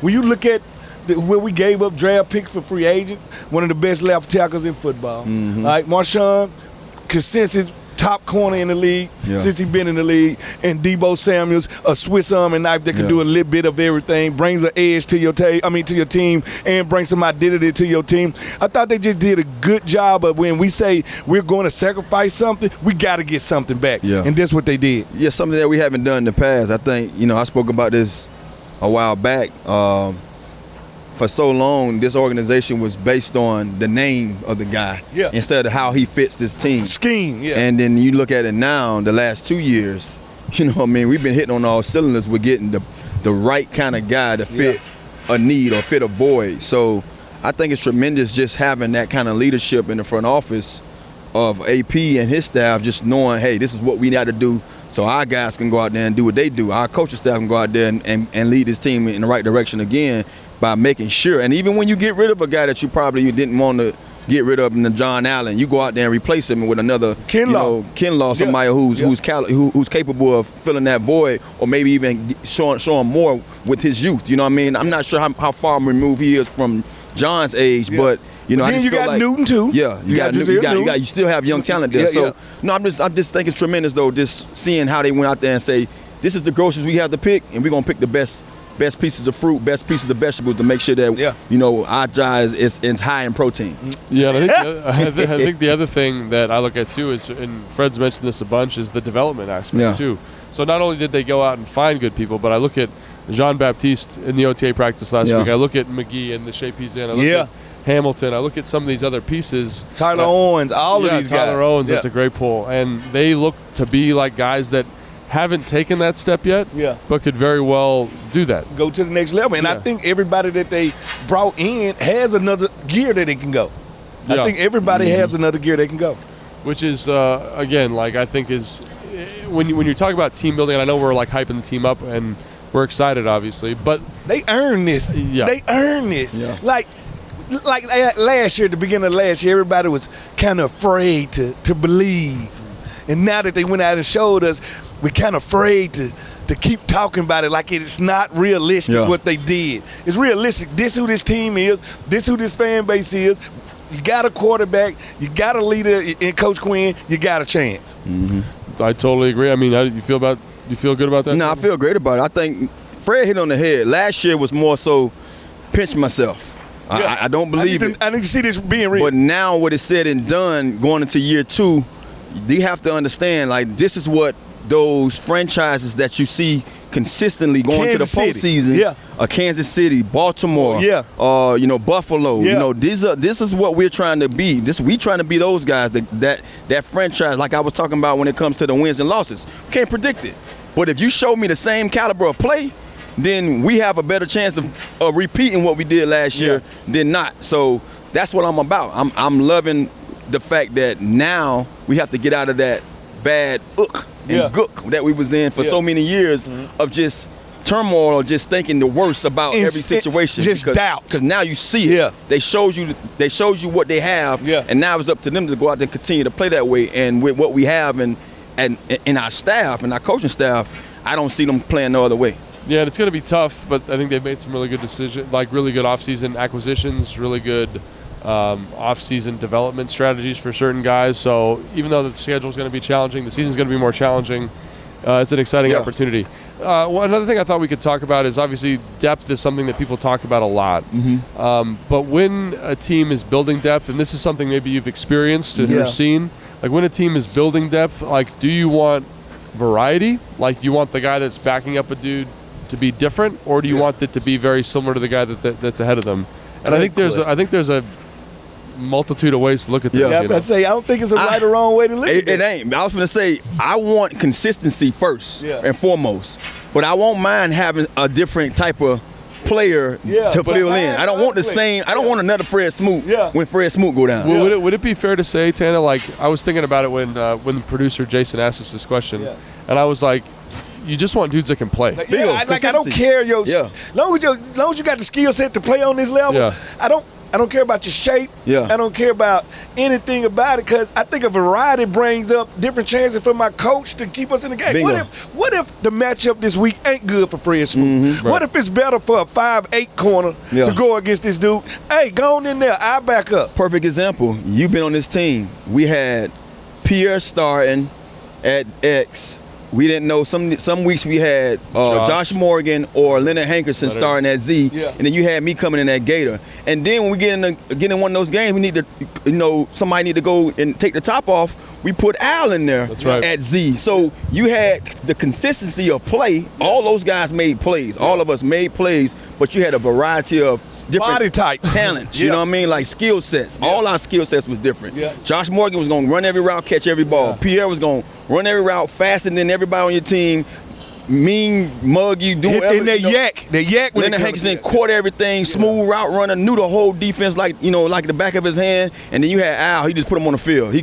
When you look at where we gave up draft picks for free agents, one of the best left tackles in football. Marshawn, consensus top corner in the league since he's been in the league, and Deebo Samuel's a Swiss Army knife that can do a little bit of everything, brings an edge to your to your team, and brings some identity to your team. I thought they just did a good job of when we say we're going to sacrifice something, we got to get something back, and that's what they did. Yeah, something that we haven't done in the past. I think I spoke about this a while back. For so long, this organization was based on the name of the guy instead of how he fits this team. Scheme, And then you look at it now, the last 2 years, we've been hitting on all cylinders with getting the right kind of guy to fit a need or fit a void. So I think it's tremendous just having that kind of leadership in the front office of AP and his staff just knowing, hey, this is what we got to do so our guys can go out there and do what they do. Our coaching staff can go out there and lead this team in the right direction again by making sure. And even when you get rid of a guy that you probably didn't want to get rid of, in the John Allen, you go out there and replace him with another Kinlaw, somebody who's capable of filling that void, or maybe even showing more with his youth. You know what I mean? I'm not sure how far removed he is from John's age, but I just you feel got like Newton too. Yeah, you still have young talent there. No, I just think it's tremendous though, just seeing how they went out there and say, this is the groceries we have to pick, and we're gonna pick the best pieces of fruit, best pieces of vegetables to make sure that our diet is high in protein. Yeah, and I think the other thing that I look at too is, and Fred's mentioned this a bunch, is the development aspect too. So not only did they go out and find good people, but I look at Jean-Baptiste in the OTA practice last week. I look at McGee and the shape he's in. I look at Hamilton. I look at some of these other pieces. Tyler Owens, all of these guys. Tyler Owens, that's a great pull. And they look to be like guys that haven't taken that step yet, but could very well do that. Go to the next level. And I think everybody that they brought in has another gear that they can go. I think everybody has another gear they can go. Which is, again, like I think is, when you talk about team building, and I know we're like hyping the team up and we're excited, obviously, but they earn this. They earn this. Yeah. Like last year, at the beginning of last year, everybody was kind of afraid to believe. And now that they went out and showed us, we're kind of afraid to keep talking about it like it's not realistic what they did. It's realistic. This is who this team is. This is who this fan base is. You got a quarterback. You got a leader in Coach Quinn. You got a chance. Mm-hmm. I totally agree. I mean, how do you feel about? You feel good about that? No, I feel great about it. I think Fred hit on the head. Last year was more so pinch myself. I don't believe it. I need to see this being real. But now what is said and done going into year 2, you have to understand, like, this is what those franchises that you see consistently going to the postseason, Kansas City, Baltimore, Buffalo, this is what we're trying to be. We trying to be those guys that franchise, like I was talking about when it comes to the wins and losses. Can't predict it. But if you show me the same caliber of play, then we have a better chance of repeating what we did last year than not. So that's what I'm about. I'm loving the fact that now we have to get out of that bad and gook that we was in for so many years of just turmoil or just thinking the worst about every situation. Just doubt. Because now you see it. They showed you what they have, and now it's up to them to go out there and continue to play that way. And with what we have and our staff and our coaching staff, I don't see them playing no other way. Yeah, and it's going to be tough, but I think they've made some really good decisions, like really good offseason acquisitions, really good off-season development strategies for certain guys. So even though the schedule is going to be challenging, the season is going to be more challenging. It's an exciting opportunity. Another thing I thought we could talk about is obviously depth is something that people talk about a lot. But when a team is building depth, and this is something maybe you've experienced or seen, like when a team is building depth, like do you want variety? Like do you want the guy that's backing up a dude to be different, or do you want it to be very similar to the guy that's ahead of them? And I think there's a multitude of ways to look at this. Yeah, I don't think it's a right or wrong way to look at it. It ain't. I was going to say, I want consistency first and foremost, but I won't mind having a different type of player to fill in. I don't want the same. I don't want another Fred Smoot when Fred Smoot go down. Well, would it be fair to say, Tana, like I was thinking about it when the producer Jason asked us this question, and I was like, you just want dudes that can play. I don't care, long as you got the skill set to play on this level. I don't care about your shape. I don't care about anything about it, because I think a variety brings up different chances for my coach to keep us in the game. Bingo. What if the matchup this week ain't good for Fred Smoot? What if it's better for a 5'8" corner to go against this dude? Hey, go on in there. I'll back up. Perfect example. You've been on this team. We had Pierre starting at X. We didn't know some weeks we had Josh Morgan or Leonard Hankerson starting at Z, and then you had me coming in at Gator. And then when we get in one of those games, we need to, somebody need to go and take the top off. We put Al in there at Z. So you had the consistency of play. All those guys made plays. All of us made plays, but you had a variety of different body types, talents. You know what I mean? Like skill sets. All our skill sets was different. Josh Morgan was going to run every route, catch every ball. Pierre was going to run every route faster than everybody on your team. Mean, mug you, do whatever. And the yak. Leonard Hankerson caught everything, smooth route runner, knew the whole defense like the back of his hand. And then you had Al, he just put him on the field.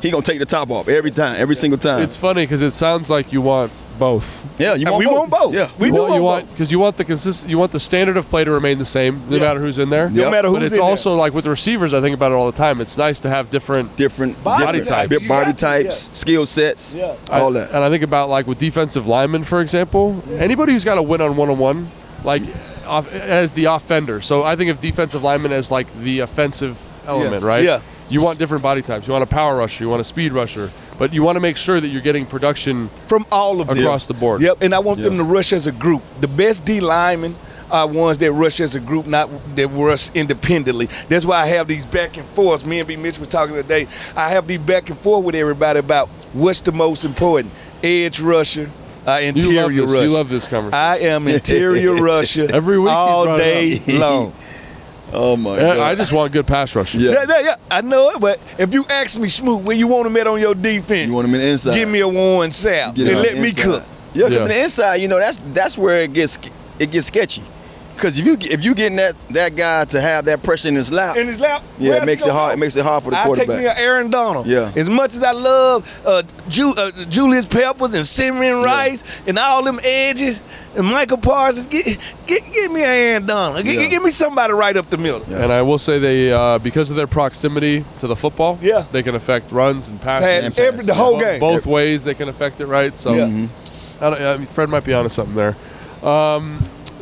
he gonna take the top off every time, every single time. It's funny because it sounds like you want both. Yeah, we want both. Yeah, we want because you want the standard of play to remain the same no matter who's in there. No matter who's in there. But it's also like with the receivers, I think about it all the time. It's nice to have different body types, skill sets, all that. And I think about like with defensive linemen, for example, anybody who's got to win on one-on-one, like as the offender. So I think of defensive linemen as like the offensive element, right? Yeah. You want different body types. You want a power rusher. You want a speed rusher. But you want to make sure that you're getting production from all of them across the board. Yep, and I want them to rush as a group. The best D linemen are ones that rush as a group, not that rush independently. That's why I have these back and forths. Me and B. Mitch was talking today. I have these back and forth with everybody about what's the most important. Edge rusher, interior rusher. You love this conversation. I am interior rusher every week all day long. Oh my God! I just want good pass rushing. Yeah. I know it, but if you ask me, Smoot, where you want him at on your defense? You want him in the inside. Give me a Warren Sapp and let me cook. Yeah, because the inside, you know, that's where it gets sketchy. Because if you getting that guy to have that pressure in his lap, it makes it hard. It makes it hard for the quarterback. I take me an Aaron Donald. Yeah. As much as I love Julius Peppers and Simeon Rice and all them edges and Michael Parsons, give me an Aaron Donald. Give me somebody right up the middle. Yeah. And I will say they, because of their proximity to the football, they can affect runs and passes. The whole game. Both ways they can affect it, right? So I mean, Fred might be onto something there.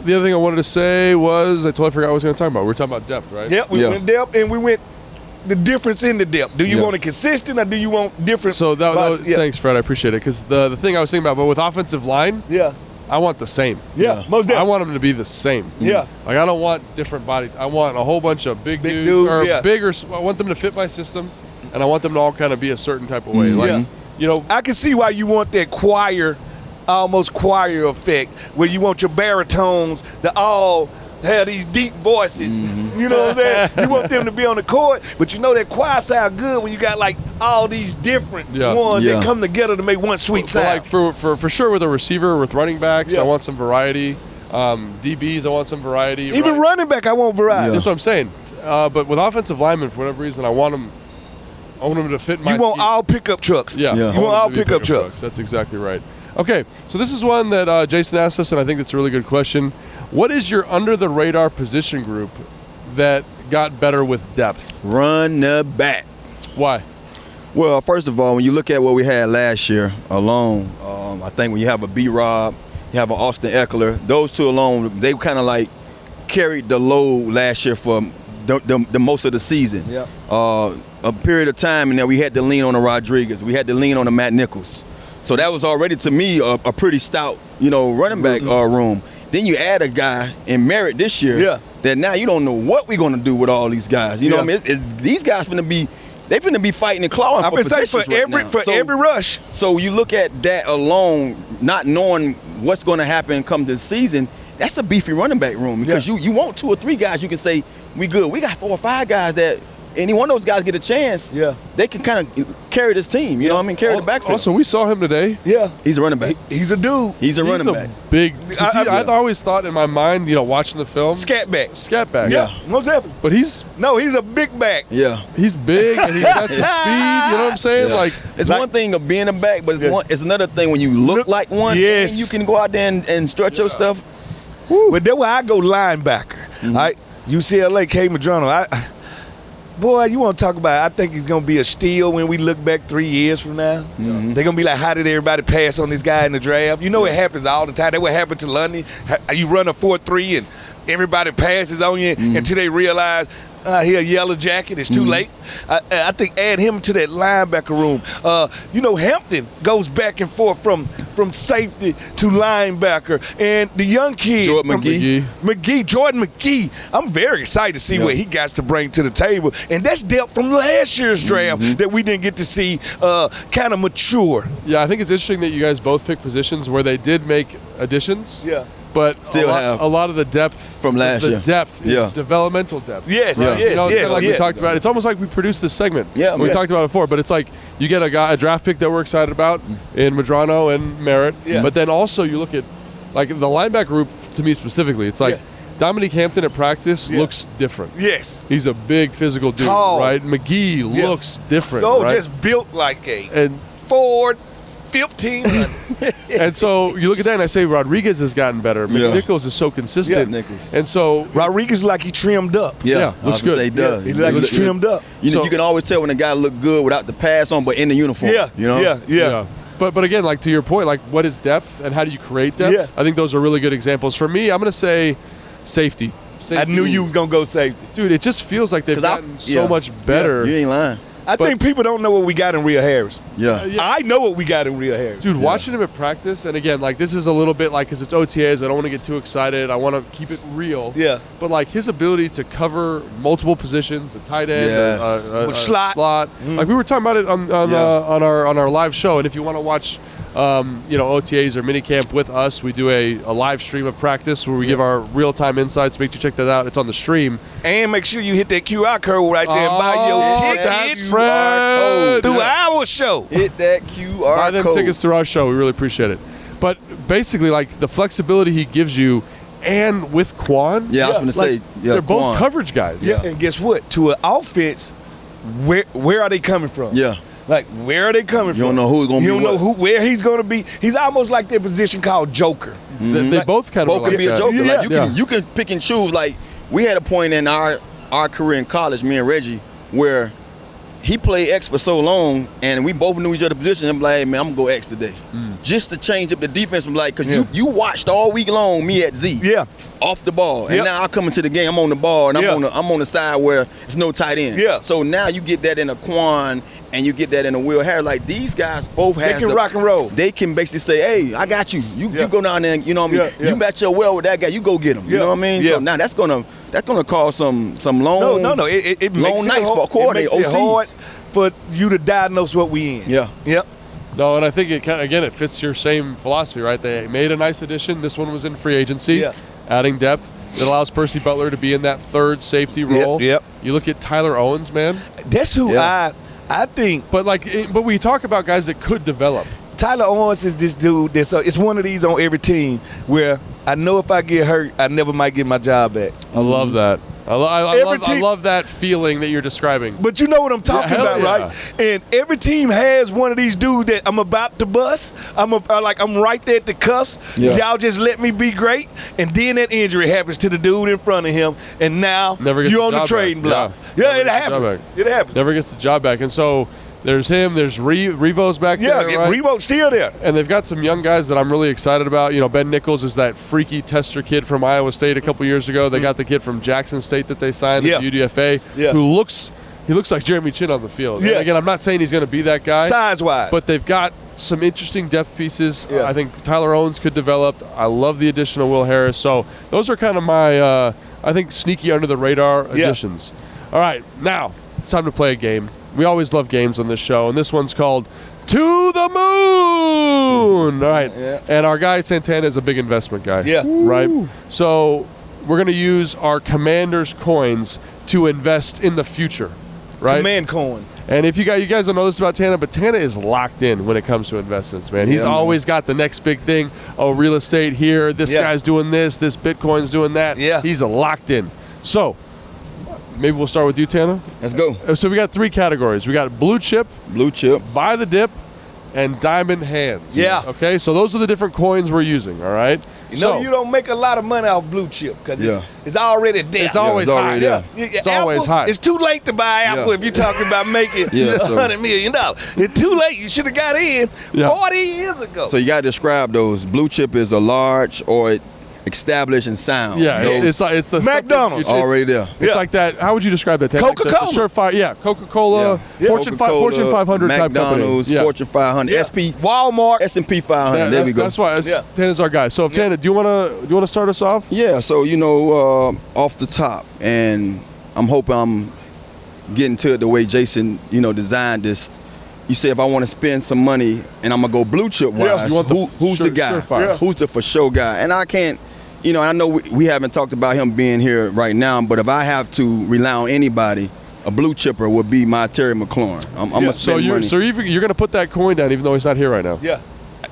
The other thing I wanted to say was I totally forgot what I was going to talk about. We were talking about depth, right? Yeah, we went depth, and we went the difference in the depth. Do you want it consistent or do you want different? So thanks, Fred. I appreciate it. Because the thing I was thinking about, but with offensive line, I want the same. Yeah, most definitely. I want them to be the same. Yeah. Like I don't want different body. I want a whole bunch of big dudes. Or bigger. I want them to fit my system, and I want them to all kind of be a certain type of way. Like, you know, I can see why you want that almost choir effect, where you want your baritones to all have these deep voices. You know what I'm saying? You want them to be on the court, but you know that choir sound good when you got like all these different ones that come together to make one sweet sound. Like for sure with a receiver, with running backs, I want some variety. DBs, I want some variety. Even running back, I want variety. That's what I'm saying. But with offensive linemen, for whatever reason, I want them to fit my You want scheme. all pickup trucks. Yeah. You want all pickup trucks. That's exactly right. Okay, so this is one that Jason asked us, and I think it's a really good question. What is your under-the-radar position group that got better with depth? Run the back. Why? Well, first of all, when you look at what we had last year alone, I think when you have a B-Rob, you have an Austin Eckler, those two alone, they kind of like carried the load last year for the most of the season. Yeah. A period of time, and then we had to lean on the Rodriguez. We had to lean on the Matt Nichols. So that was already, to me, a pretty stout, running back room. Then you add a guy in Merritt this year that now you don't know what we're going to do with all these guys. You know what I mean? These guys finna be fighting and clawing for positions every rush. So you look at that alone, not knowing what's going to happen come this season, that's a beefy running back room because you want 2 or 3 guys you can say, we good. We got 4 or 5 guys that any one of those guys get a chance, they can kind of carry this team. You know what I mean? Carry the backfield. Also, we saw him today. Yeah. He's a running back. He's a dude. He's a running back. Big. I always thought in my mind, watching the film. Scat back. Yeah. Most definitely. But he's a big back. Yeah. He's big and he's got some speed. You know what I'm saying? Yeah. It's one thing of being a back, but it's another thing when you look like one. Yes. And you can go out there and stretch your stuff. Woo. But that's why I go linebacker. All right. UCLA, K. Madrano. Boy, you want to talk about, I think he's going to be a steal when we look back 3 years from now. They're going to be like, how did everybody pass on this guy in the draft? You know it happens all the time. That's what happened to Lundy. You run a 4-3 and everybody passes on you until they realize he a yellow jacket. It's too late. I think add him to that linebacker room. Hampton goes back and forth from safety to linebacker. And the young kid, Jordan McGee. I'm very excited to see what he got to bring to the table. And that's depth from last year's draft that we didn't get to see kind of mature. Yeah, I think it's interesting that you guys both pick positions where they did make additions. Yeah. But still a lot of the depth from last year. The depth is developmental depth. Yes, right? It's like we talked about. It's almost like we produced this segment. Yeah, we talked about it before. But it's like you get a draft pick that we're excited about in Madrano and Merritt. Yeah. But then also you look at like the linebacker group to me specifically. It's like Dominique Hampton at practice looks different. Yes. He's a big physical dude, Tall. right? McGee looks different, right? just built like a and Ford 1500. and so you look at that and I say Rodriguez has gotten better. McNichols is so consistent. Nichols. And so Rodriguez like he trimmed up. looks good. He does. He like he's trimmed up. You know, you can always tell when a guy look good without the pass on, but in the uniform. You know? Yeah. But again, like to your point, like what is depth and how do you create depth? Yeah. I think those are really good examples. For me, I'm going to say safety. I knew you was going to go safety. Dude, it just feels like they've gotten so much better. You ain't lying. I think people don't know what we got in Rhea Harris. Yeah. I know what we got in Rhea Harris. Dude, watching him at practice, and again, like this is a little bit like, because it's OTAs, I don't want to get too excited. I want to keep it real. Yeah. But like his ability to cover multiple positions, a tight end, a slot. Like we were talking about it on our live show, and if you want to watch OTAs or minicamp with us, we do a live stream of practice where we give our real-time insights. Make sure you check that out. It's on the stream. And make sure you hit that QR code right there and buy your tickets through our show. Hit that QR code. Buy them tickets through our show. We really appreciate it. But basically, like the flexibility he gives you, and with Quan, I was going to say, they're both Quan. coverage guys. And guess what? To an offense, where are they coming from? Like, where are they coming from? You don't know who's going to be. You don't know where he's going to be. He's almost like their position called Joker. They both kind of can be a Joker. Yeah. Like you can pick and choose. Like we had a point in our career in college, me and Reggie, where he played X for so long, and we both knew each other's position. I'm like, hey, man, I'm gonna go X today, just to change up the defense. I'm like, because you watched all week long me at Z, off the ball, and now I come into the game, I'm on the ball, and I'm on the side where there's no tight end. So now you get that in a Quan, and you get that in a Will Harris. Like these guys both have. They can rock and roll. They can basically say, hey, I got you. You go down there, and, you know what I mean. You match your well with that guy, you go get him. You know what I mean. So now that's gonna cause some long. No. It makes long nights for coordinating OCs. Hard for you to diagnose what we in. Yep. No, and I think it fits your same philosophy, right? They made a nice addition. This one was in free agency, adding depth. It allows Percy Butler to be in that third safety role. You look at Tyler Owens, man. That's who I think. But we talk about guys that could develop. Tyler Owens is this dude it's one of these on every team where I know if I get hurt, I never might get my job back. I love that. I love that feeling that you're describing. But you know what I'm talking about, right? And every team has one of these dudes that I'm about to bust. I'm right there at the cuffs. Y'all just let me be great. And then that injury happens to the dude in front of him, and now you're on the trading block. It happens. It happens. Never gets the job back. And so there's him. There's Revo's back there. Yeah, Revo's still there. And they've got some young guys that I'm really excited about. You know, Ben Nichols is that freaky tester kid from Iowa State a couple years ago. They got the kid from Jackson State that they signed at UDFA who looks like Jeremy Chin on the field. And again, I'm not saying he's going to be that guy. Size-wise. But they've got some interesting depth pieces. I think Tyler Owens could develop. I love the addition of Will Harris. So those are kind of my, I think, sneaky under-the-radar additions. All right, now it's time to play a game. We always love games on this show, and this one's called To the Moon. All right, and our guy Santana is a big investment guy. Right? So we're going to use our Commanders coins to invest in the future. Right? Command coin. And if you guys don't know this about Tana, but Tana is locked in when it comes to investments, man. He's always got the next big thing. Oh, real estate here. This guy's doing this. This Bitcoin's doing that. He's locked in. So maybe we'll start with you, Tana. Let's go. So we got three categories. We got blue chip, buy the dip, and diamond hands. Okay, so those are the different coins we're using, all right? You don't make a lot of money off blue chip because it's already there. It's always high. It's always high. It's too late to buy Apple if you're talking about making $100 million. It's too late. You should have got in 40 years ago. So you got to describe those. Blue chip is a large or established and sound. It's the McDonald's already there. It's like that. How would you describe that? Coca-Cola. Like Surefire. Coca-Cola. Fortune 500 type company. McDonald's, Fortune 500, SP, Walmart, S&P 500. There we go. That's why Tana's our guy. So, Tana, do you want to start us off? Yeah. So off the top, and I'm hoping I'm getting to it the way Jason designed this. You say if I want to spend some money and I'm gonna go blue chip wise, who's the guy? Who's the for sure guy? And I can't. I know we haven't talked about him being here right now, but if I have to rely on anybody, a blue chipper would be my Terry McLaurin. I'm gonna spend money. So you're gonna put that coin down even though he's not here right now.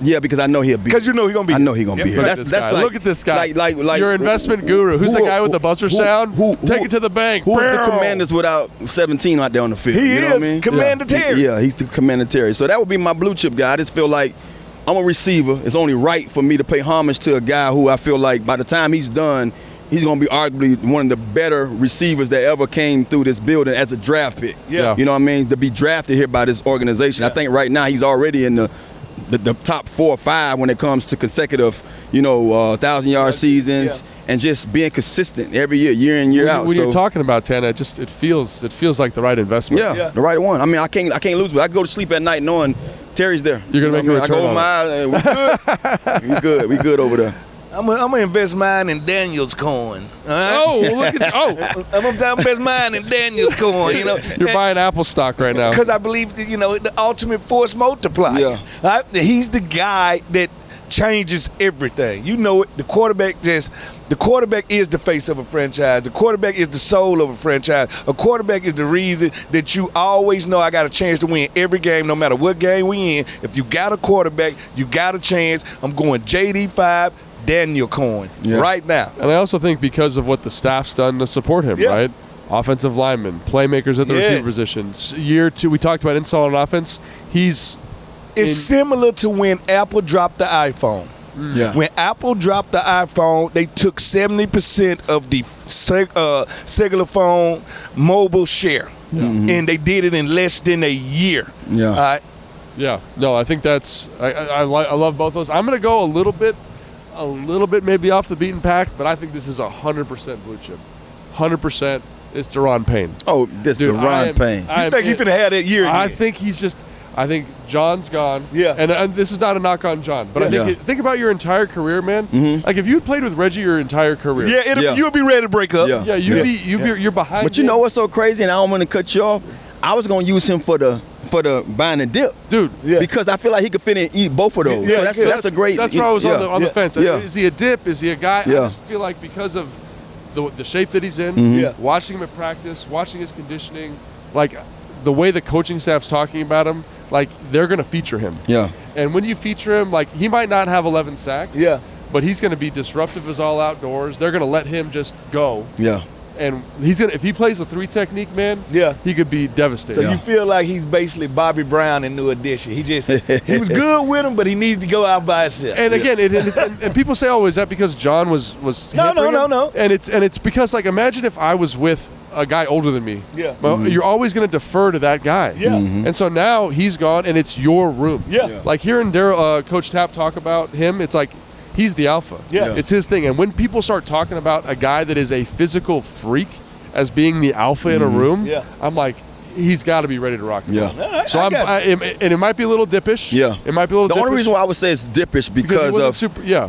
Yeah, because I know he'll be. Because you know he's gonna be. I know he's gonna be here. That's like, look at this guy. Like your investment guru. Who's the guy with the buzzer sound? Take it to the bank. Who's the Commanders without 17 out there on the field? He you know is what I mean? Commander Terry. Yeah, he's the Commander Terry. So that would be my blue chip guy. I just feel like I'm a receiver. It's only right for me to pay homage to a guy who I feel like by the time he's done, he's going to be arguably one of the better receivers that ever came through this building as a draft pick. Yeah. You know what I mean? To be drafted here by this organization. I think right now he's already in the top 4 or 5 when it comes to consecutive, 1,000-yard seasons and just being consistent every year in, year out. When you're talking about Tana, it feels like the right investment. Yeah, the right one. I mean, I can't lose, but I go to sleep at night knowing Terry's there. You're gonna make a return. I go on my eye. We good over there. I'm gonna invest mine in Daniel's coin. All right? Oh, look at I'm gonna invest mine in Daniel's coin. You're buying Apple stock right now because I believe that, the ultimate force multiplier. Yeah, right? He's the guy that changes everything. The quarterback is the face of a franchise. The quarterback is the soul of a franchise. A quarterback is the reason that you always know I got a chance to win every game, no matter what game we in. If you got a quarterback, you got a chance. I'm going JD5. Daniel Cohen right now. And I also think because of what the staff's done to support him, right? Offensive linemen, playmakers at the receiver position. Year 2, we talked about install on offense. It's similar to when Apple dropped the iPhone. Yeah. When Apple dropped the iPhone, they took 70% of the cellular phone mobile share, and they did it in less than a year. Yeah. All right? Yeah. No, I think that's I love both those. I'm going to go a little bit maybe off the beaten path, but I think this is 100% blue chip. 100% it's Daron Payne. Oh, this Daron Payne. You think he's going to have that year again? I think John's gone. Yeah. And this is not a knock on John, but I think about your entire career, man. Mm-hmm. Like if you had played with Reggie your entire career. You would be ready to break up. Yeah, you're behind. But you know what's so crazy, and I don't want to cut you off, I was going to use him for the buying and dip. Dude. Yeah. Because I feel like he could fit in and eat both of those. Yeah, so that's a great. That's where I was on the fence. Yeah. Is he a dip? Is he a guy? Yeah. I just feel like because of the shape that he's in, watching him at practice, watching his conditioning, like the way the coaching staff's talking about him, like they're going to feature him. Yeah. And when you feature him, like he might not have 11 sacks. Yeah. But he's going to be disruptive as all outdoors. They're going to let him just go. Yeah. And if he plays a 3 technique, man, he could be devastating. So you feel like he's basically Bobby Brown in New Edition. He was good with him, but he needed to go out by himself. And again, and people say, "Oh, is that because John was No. And it's because like imagine if I was with a guy older than me. Yeah. Well, you're always going to defer to that guy. Yeah. Mm-hmm. And so now he's gone, and it's your room. Yeah. Like hearing Coach Tapp talk about him, it's like. He's the alpha. Yeah. It's his thing. And when people start talking about a guy that is a physical freak as being the alpha in a room, I'm like, he's got to be ready to rock. Yeah. So and it might be a little dippish. Yeah. It might be a little. The only reason why I would say it's dippish because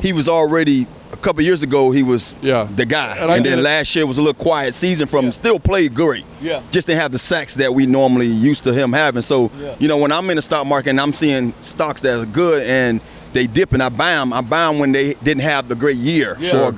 he was already a couple of years ago. He was the guy, and then last year was a little quiet season from him. Still played great. Yeah. Just didn't have the sacks that we normally used to him having. So when I'm in the stock market and I'm seeing stocks that are good and they dip and I buy them when they didn't have the great year or a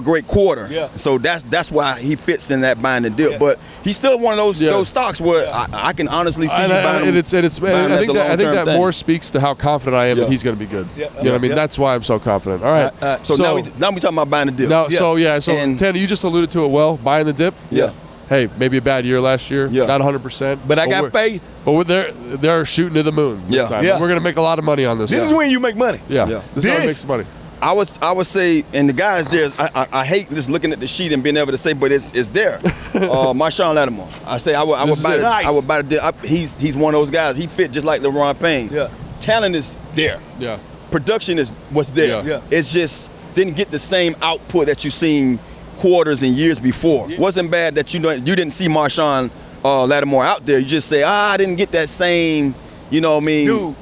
great quarter. Yeah. So that's why he fits in that buying and dip. Yeah. But he's still one of those stocks where I can honestly see buying him. I think that more speaks to how confident I am that he's going to be good. Yeah. You know what I mean? That's why I'm so confident. All right. So now we talking about buying the dip. So Tanner, you just alluded to it well. Buying the dip. Yeah. Hey, maybe a bad year last year. Yeah. Not 100%. But I got faith. But they're shooting to the moon this time. Yeah. We're going to make a lot of money on this. This is when you make money. Yeah. This is how it makes money. I would say, and the guys there, I hate just looking at the sheet and being able to say, but it's there. Marshawn Lattimore. I say I would buy the dip. He's one of those guys. He fit just like Daron Payne. Yeah. Talent is there. Yeah. Production is what's there. Yeah. It's just didn't get the same output that you've seen quarters and years before. Yeah. Wasn't bad that you didn't see Marshawn Lattimore out there. You just say, I didn't get that same, you know what I mean?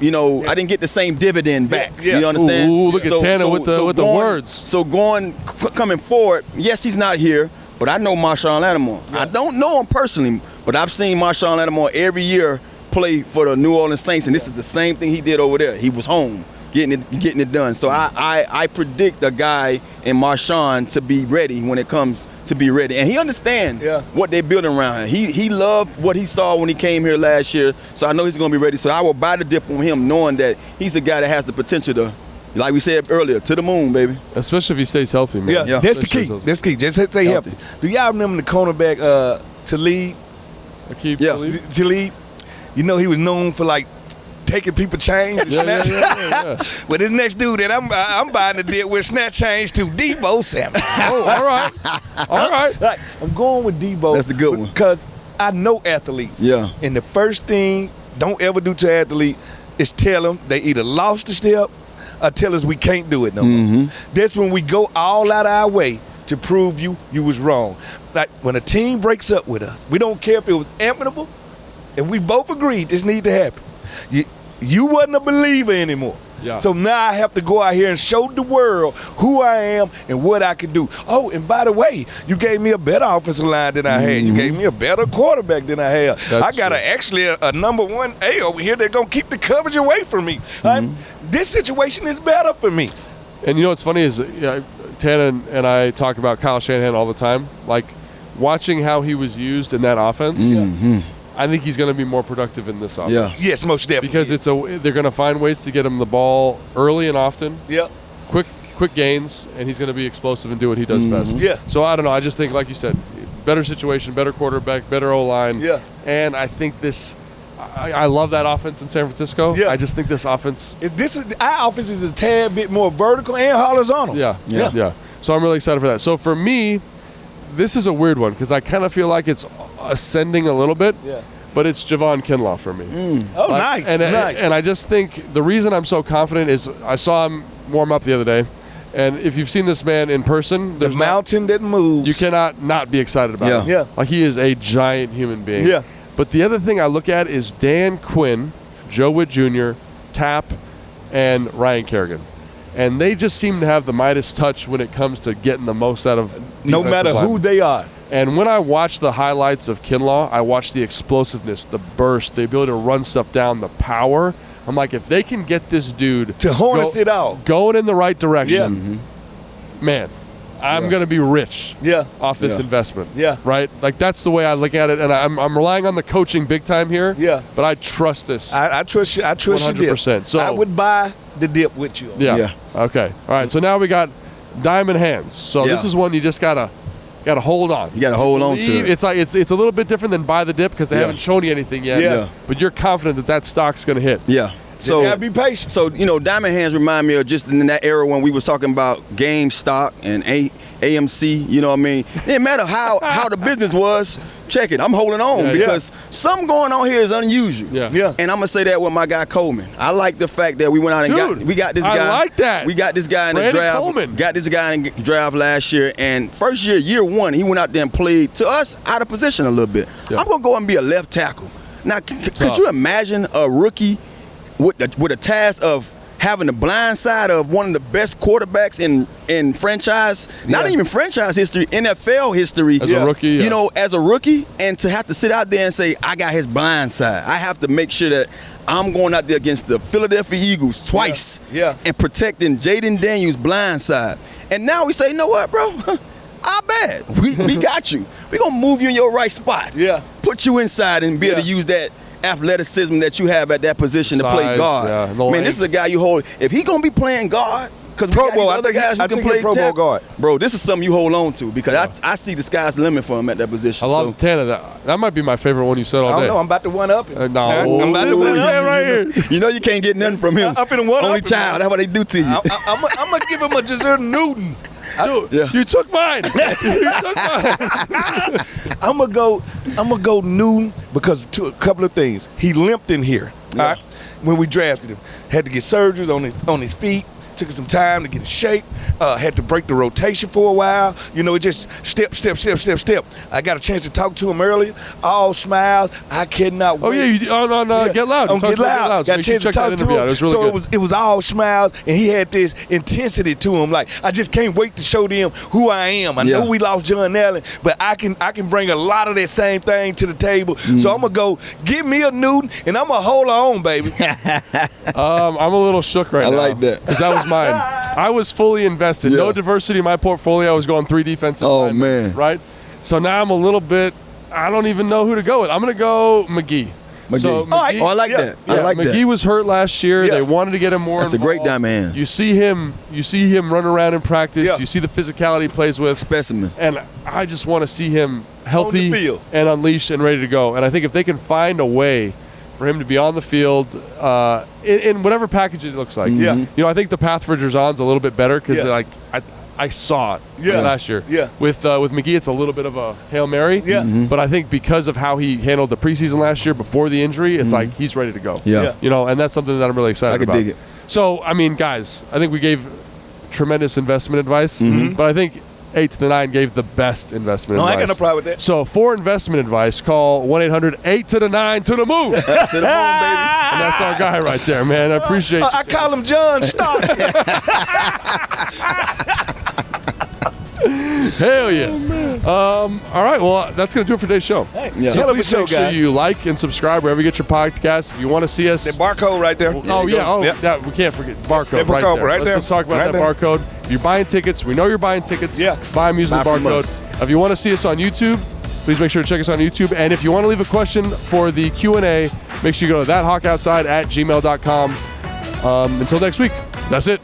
I didn't get the same dividend back. Yeah. You understand? Ooh, look at Tanner with the words. So coming forward, yes, he's not here, but I know Marshawn Lattimore. Yeah. I don't know him personally, but I've seen Marshawn Lattimore every year play for the New Orleans Saints, and this is the same thing he did over there. He was home. Getting it done. So I predict a guy in Marshawn to be ready when it comes to be ready. And he understands what they're building around him. He loved what he saw when he came here last year, so I know he's going to be ready. So I will buy the dip on him knowing that he's a guy that has the potential to, like we said earlier, to the moon, baby. Especially if he stays healthy, man. Yeah. That's the key. That's the key. Just stay healthy. Do y'all remember the cornerback Talib? Talib? You know he was known for, like, taking people change and snatch. But this next dude that I'm buying the deal with snatch change to Debo Samuel. All right. Like, I'm going with Debo. That's a good one. Because I know athletes. Yeah. And the first thing don't ever do to an athlete is tell them they either lost the step or tell us we can't do it no more. That's when we go all out of our way to prove you was wrong. Like when a team breaks up with us, we don't care if it was amicable, and we both agreed this need to happen. You wasn't a believer anymore. Yeah. So now I have to go out here and show the world who I am and what I can do. Oh, and by the way, you gave me a better offensive line than I had. You gave me a better quarterback than I had. I got actually a number 1A over here that's going to keep the coverage away from me. This situation is better for me. And you know what's funny is Tana and I talk about Kyle Shanahan all the time. Like, watching how he was used in that offense, I think he's going to be more productive in this offense. Yeah. Yes, most definitely. Because they're going to find ways to get him the ball early and often. Yep. Quick gains, and he's going to be explosive and do what he does best. Yeah. So I don't know. I just think, like you said, better situation, better quarterback, better O-line. Yeah. And I think this – I love that offense in San Francisco. Yeah. I just think this offense – our offense is a tad bit more vertical and horizontal. Yeah. So I'm really excited for that. So for me, this is a weird one because I kind of feel like it's ascending a little bit. Yeah. But it's Javon Kinlaw for me. Nice. And I just think the reason I'm so confident is I saw him warm up the other day. And if you've seen this man in person, the mountain that moves. You cannot not be excited about him. Yeah. Like, he is a giant human being. Yeah. But the other thing I look at is Dan Quinn, Joe Witt Jr., Tapp, and Ryan Kerrigan. And they just seem to have the Midas touch when it comes to getting the most out of no matter linemen. who they are. And when I watch the highlights of Kinlaw, I watch the explosiveness, the burst, the ability to run stuff down, the power. I'm like, if they can get this dude to harness it out, going in the right direction, man, I'm going to be rich off this investment. Yeah. Right? Like, that's the way I look at it. And I'm relying on the coaching big time here. Yeah. But I trust this. I trust you. I trust 100%. You. So I would buy the dip with you. Yeah. Okay. All right. So now we got diamond hands. So this is one you just got to hold on. You got to hold on to it. It's like it's a little bit different than buy the dip because they haven't shown you anything yet. Yeah. But you're confident that stock's going to hit. Yeah. So you gotta be patient. So, diamond hands remind me of just in that era when we was talking about GameStop and AMC, you know what I mean? It didn't matter how the business was. Check it. I'm holding on because something going on here is unusual. Yeah. And I'm going to say that with my guy Coleman. I like the fact that we went out and got this guy. I like that. We got this guy in the draft. Coleman. Got this guy in the draft last year. And first year one, he went out there and played to us out of position a little bit. Yeah. I'm going to go and be a left tackle. Now, could you imagine a rookie with a task of having the blind side of one of the best quarterbacks in franchise, not even franchise history, NFL history. As a rookie, as a rookie, and to have to sit out there and say, I got his blind side. I have to make sure that I'm going out there against the Philadelphia Eagles twice and protecting Jaden Daniels' blind side. And now we say, you know what, bro? I bet. We got you. We're going to move you in your right spot. Yeah. Put you inside and be able to use that athleticism that you have at that position to play guard. Man, this is a guy you hold. If he gonna be playing guard, because other guys who can play Pro Bowl guard, bro, this is something you hold on to because I see the sky's the limit for him at that position. I love Tana. That might be my favorite one you said all day. I don't know. I'm about to one up. I'm about to one up right here. You know you can't get nothing from him. I'm finna one Only child. That's what they do to you. I'm gonna give him a Giselle Newton. Dude, you took mine. I'm gonna go Newton because a couple of things. He limped in here. All right? When we drafted him, had to get surgeries on his feet. Took some time to get in shape. Had to break the rotation for a while. It just step. I got a chance to talk to him earlier. All smiles. I cannot wait. Oh yeah, on Get Loud. On Get Loud. Got a chance to talk to him. It was really good. It was all smiles, and he had this intensity to him. Like, I just can't wait to show them who I am. I know we lost John Allen, but I can bring a lot of that same thing to the table. So I'm gonna go give me a Newton, and I'm gonna hold on, baby. I'm a little shook right now. I like that because that was mine. I was fully invested. No diversity in my portfolio. I was going 3 defensive linemen, man. right? So now I'm a little bit, I don't even know who to go with. I'm going to go McGee. So McGee. I like that. I like that. McGee was hurt last year. They wanted to get him more That's involved. a great diamond hand. You see him run around in practice. You see the physicality he plays with. Specimen. And I just want to see him healthy On the field. and unleashed and ready to go. And I think if they can find a way for him to be on the field in whatever package it looks like. Yeah. You know, I think the path for Jerzon's a little bit better because I saw it last year. Yeah. With McGee, it's a little bit of a Hail Mary. Yeah. But I think because of how he handled the preseason last year before the injury, it's like he's ready to go. Yeah. You know, and that's something that I'm really excited about. I can dig it. So, I mean, guys, I think we gave tremendous investment advice, but I think 8 to the 9 gave the best investment advice. I got no problem with that. So for investment advice, call 1-800-8 to the 9 to the moon. To the moon, baby. And that's our guy right there, man. I appreciate I call him John Stark. Hell yeah. All right, well, that's going to do it for today's show. Yeah. So Hell of a please show, make sure guys. you like and subscribe wherever you get your podcast. If you want to see us. That barcode right there. Oh, yeah. Oh, Yep. yeah. We can't forget barcode, That barcode right there. right Let's talk about Right that there. barcode. If you're buying tickets, we know you're buying tickets. Yeah. Buy them using the Buy from barcode. us. If you want to see us on YouTube, please make sure to check us on YouTube. And if you want to leave a question for the Q&A, make sure you go to ThatHawkOutside@gmail.com. Until next week, that's it.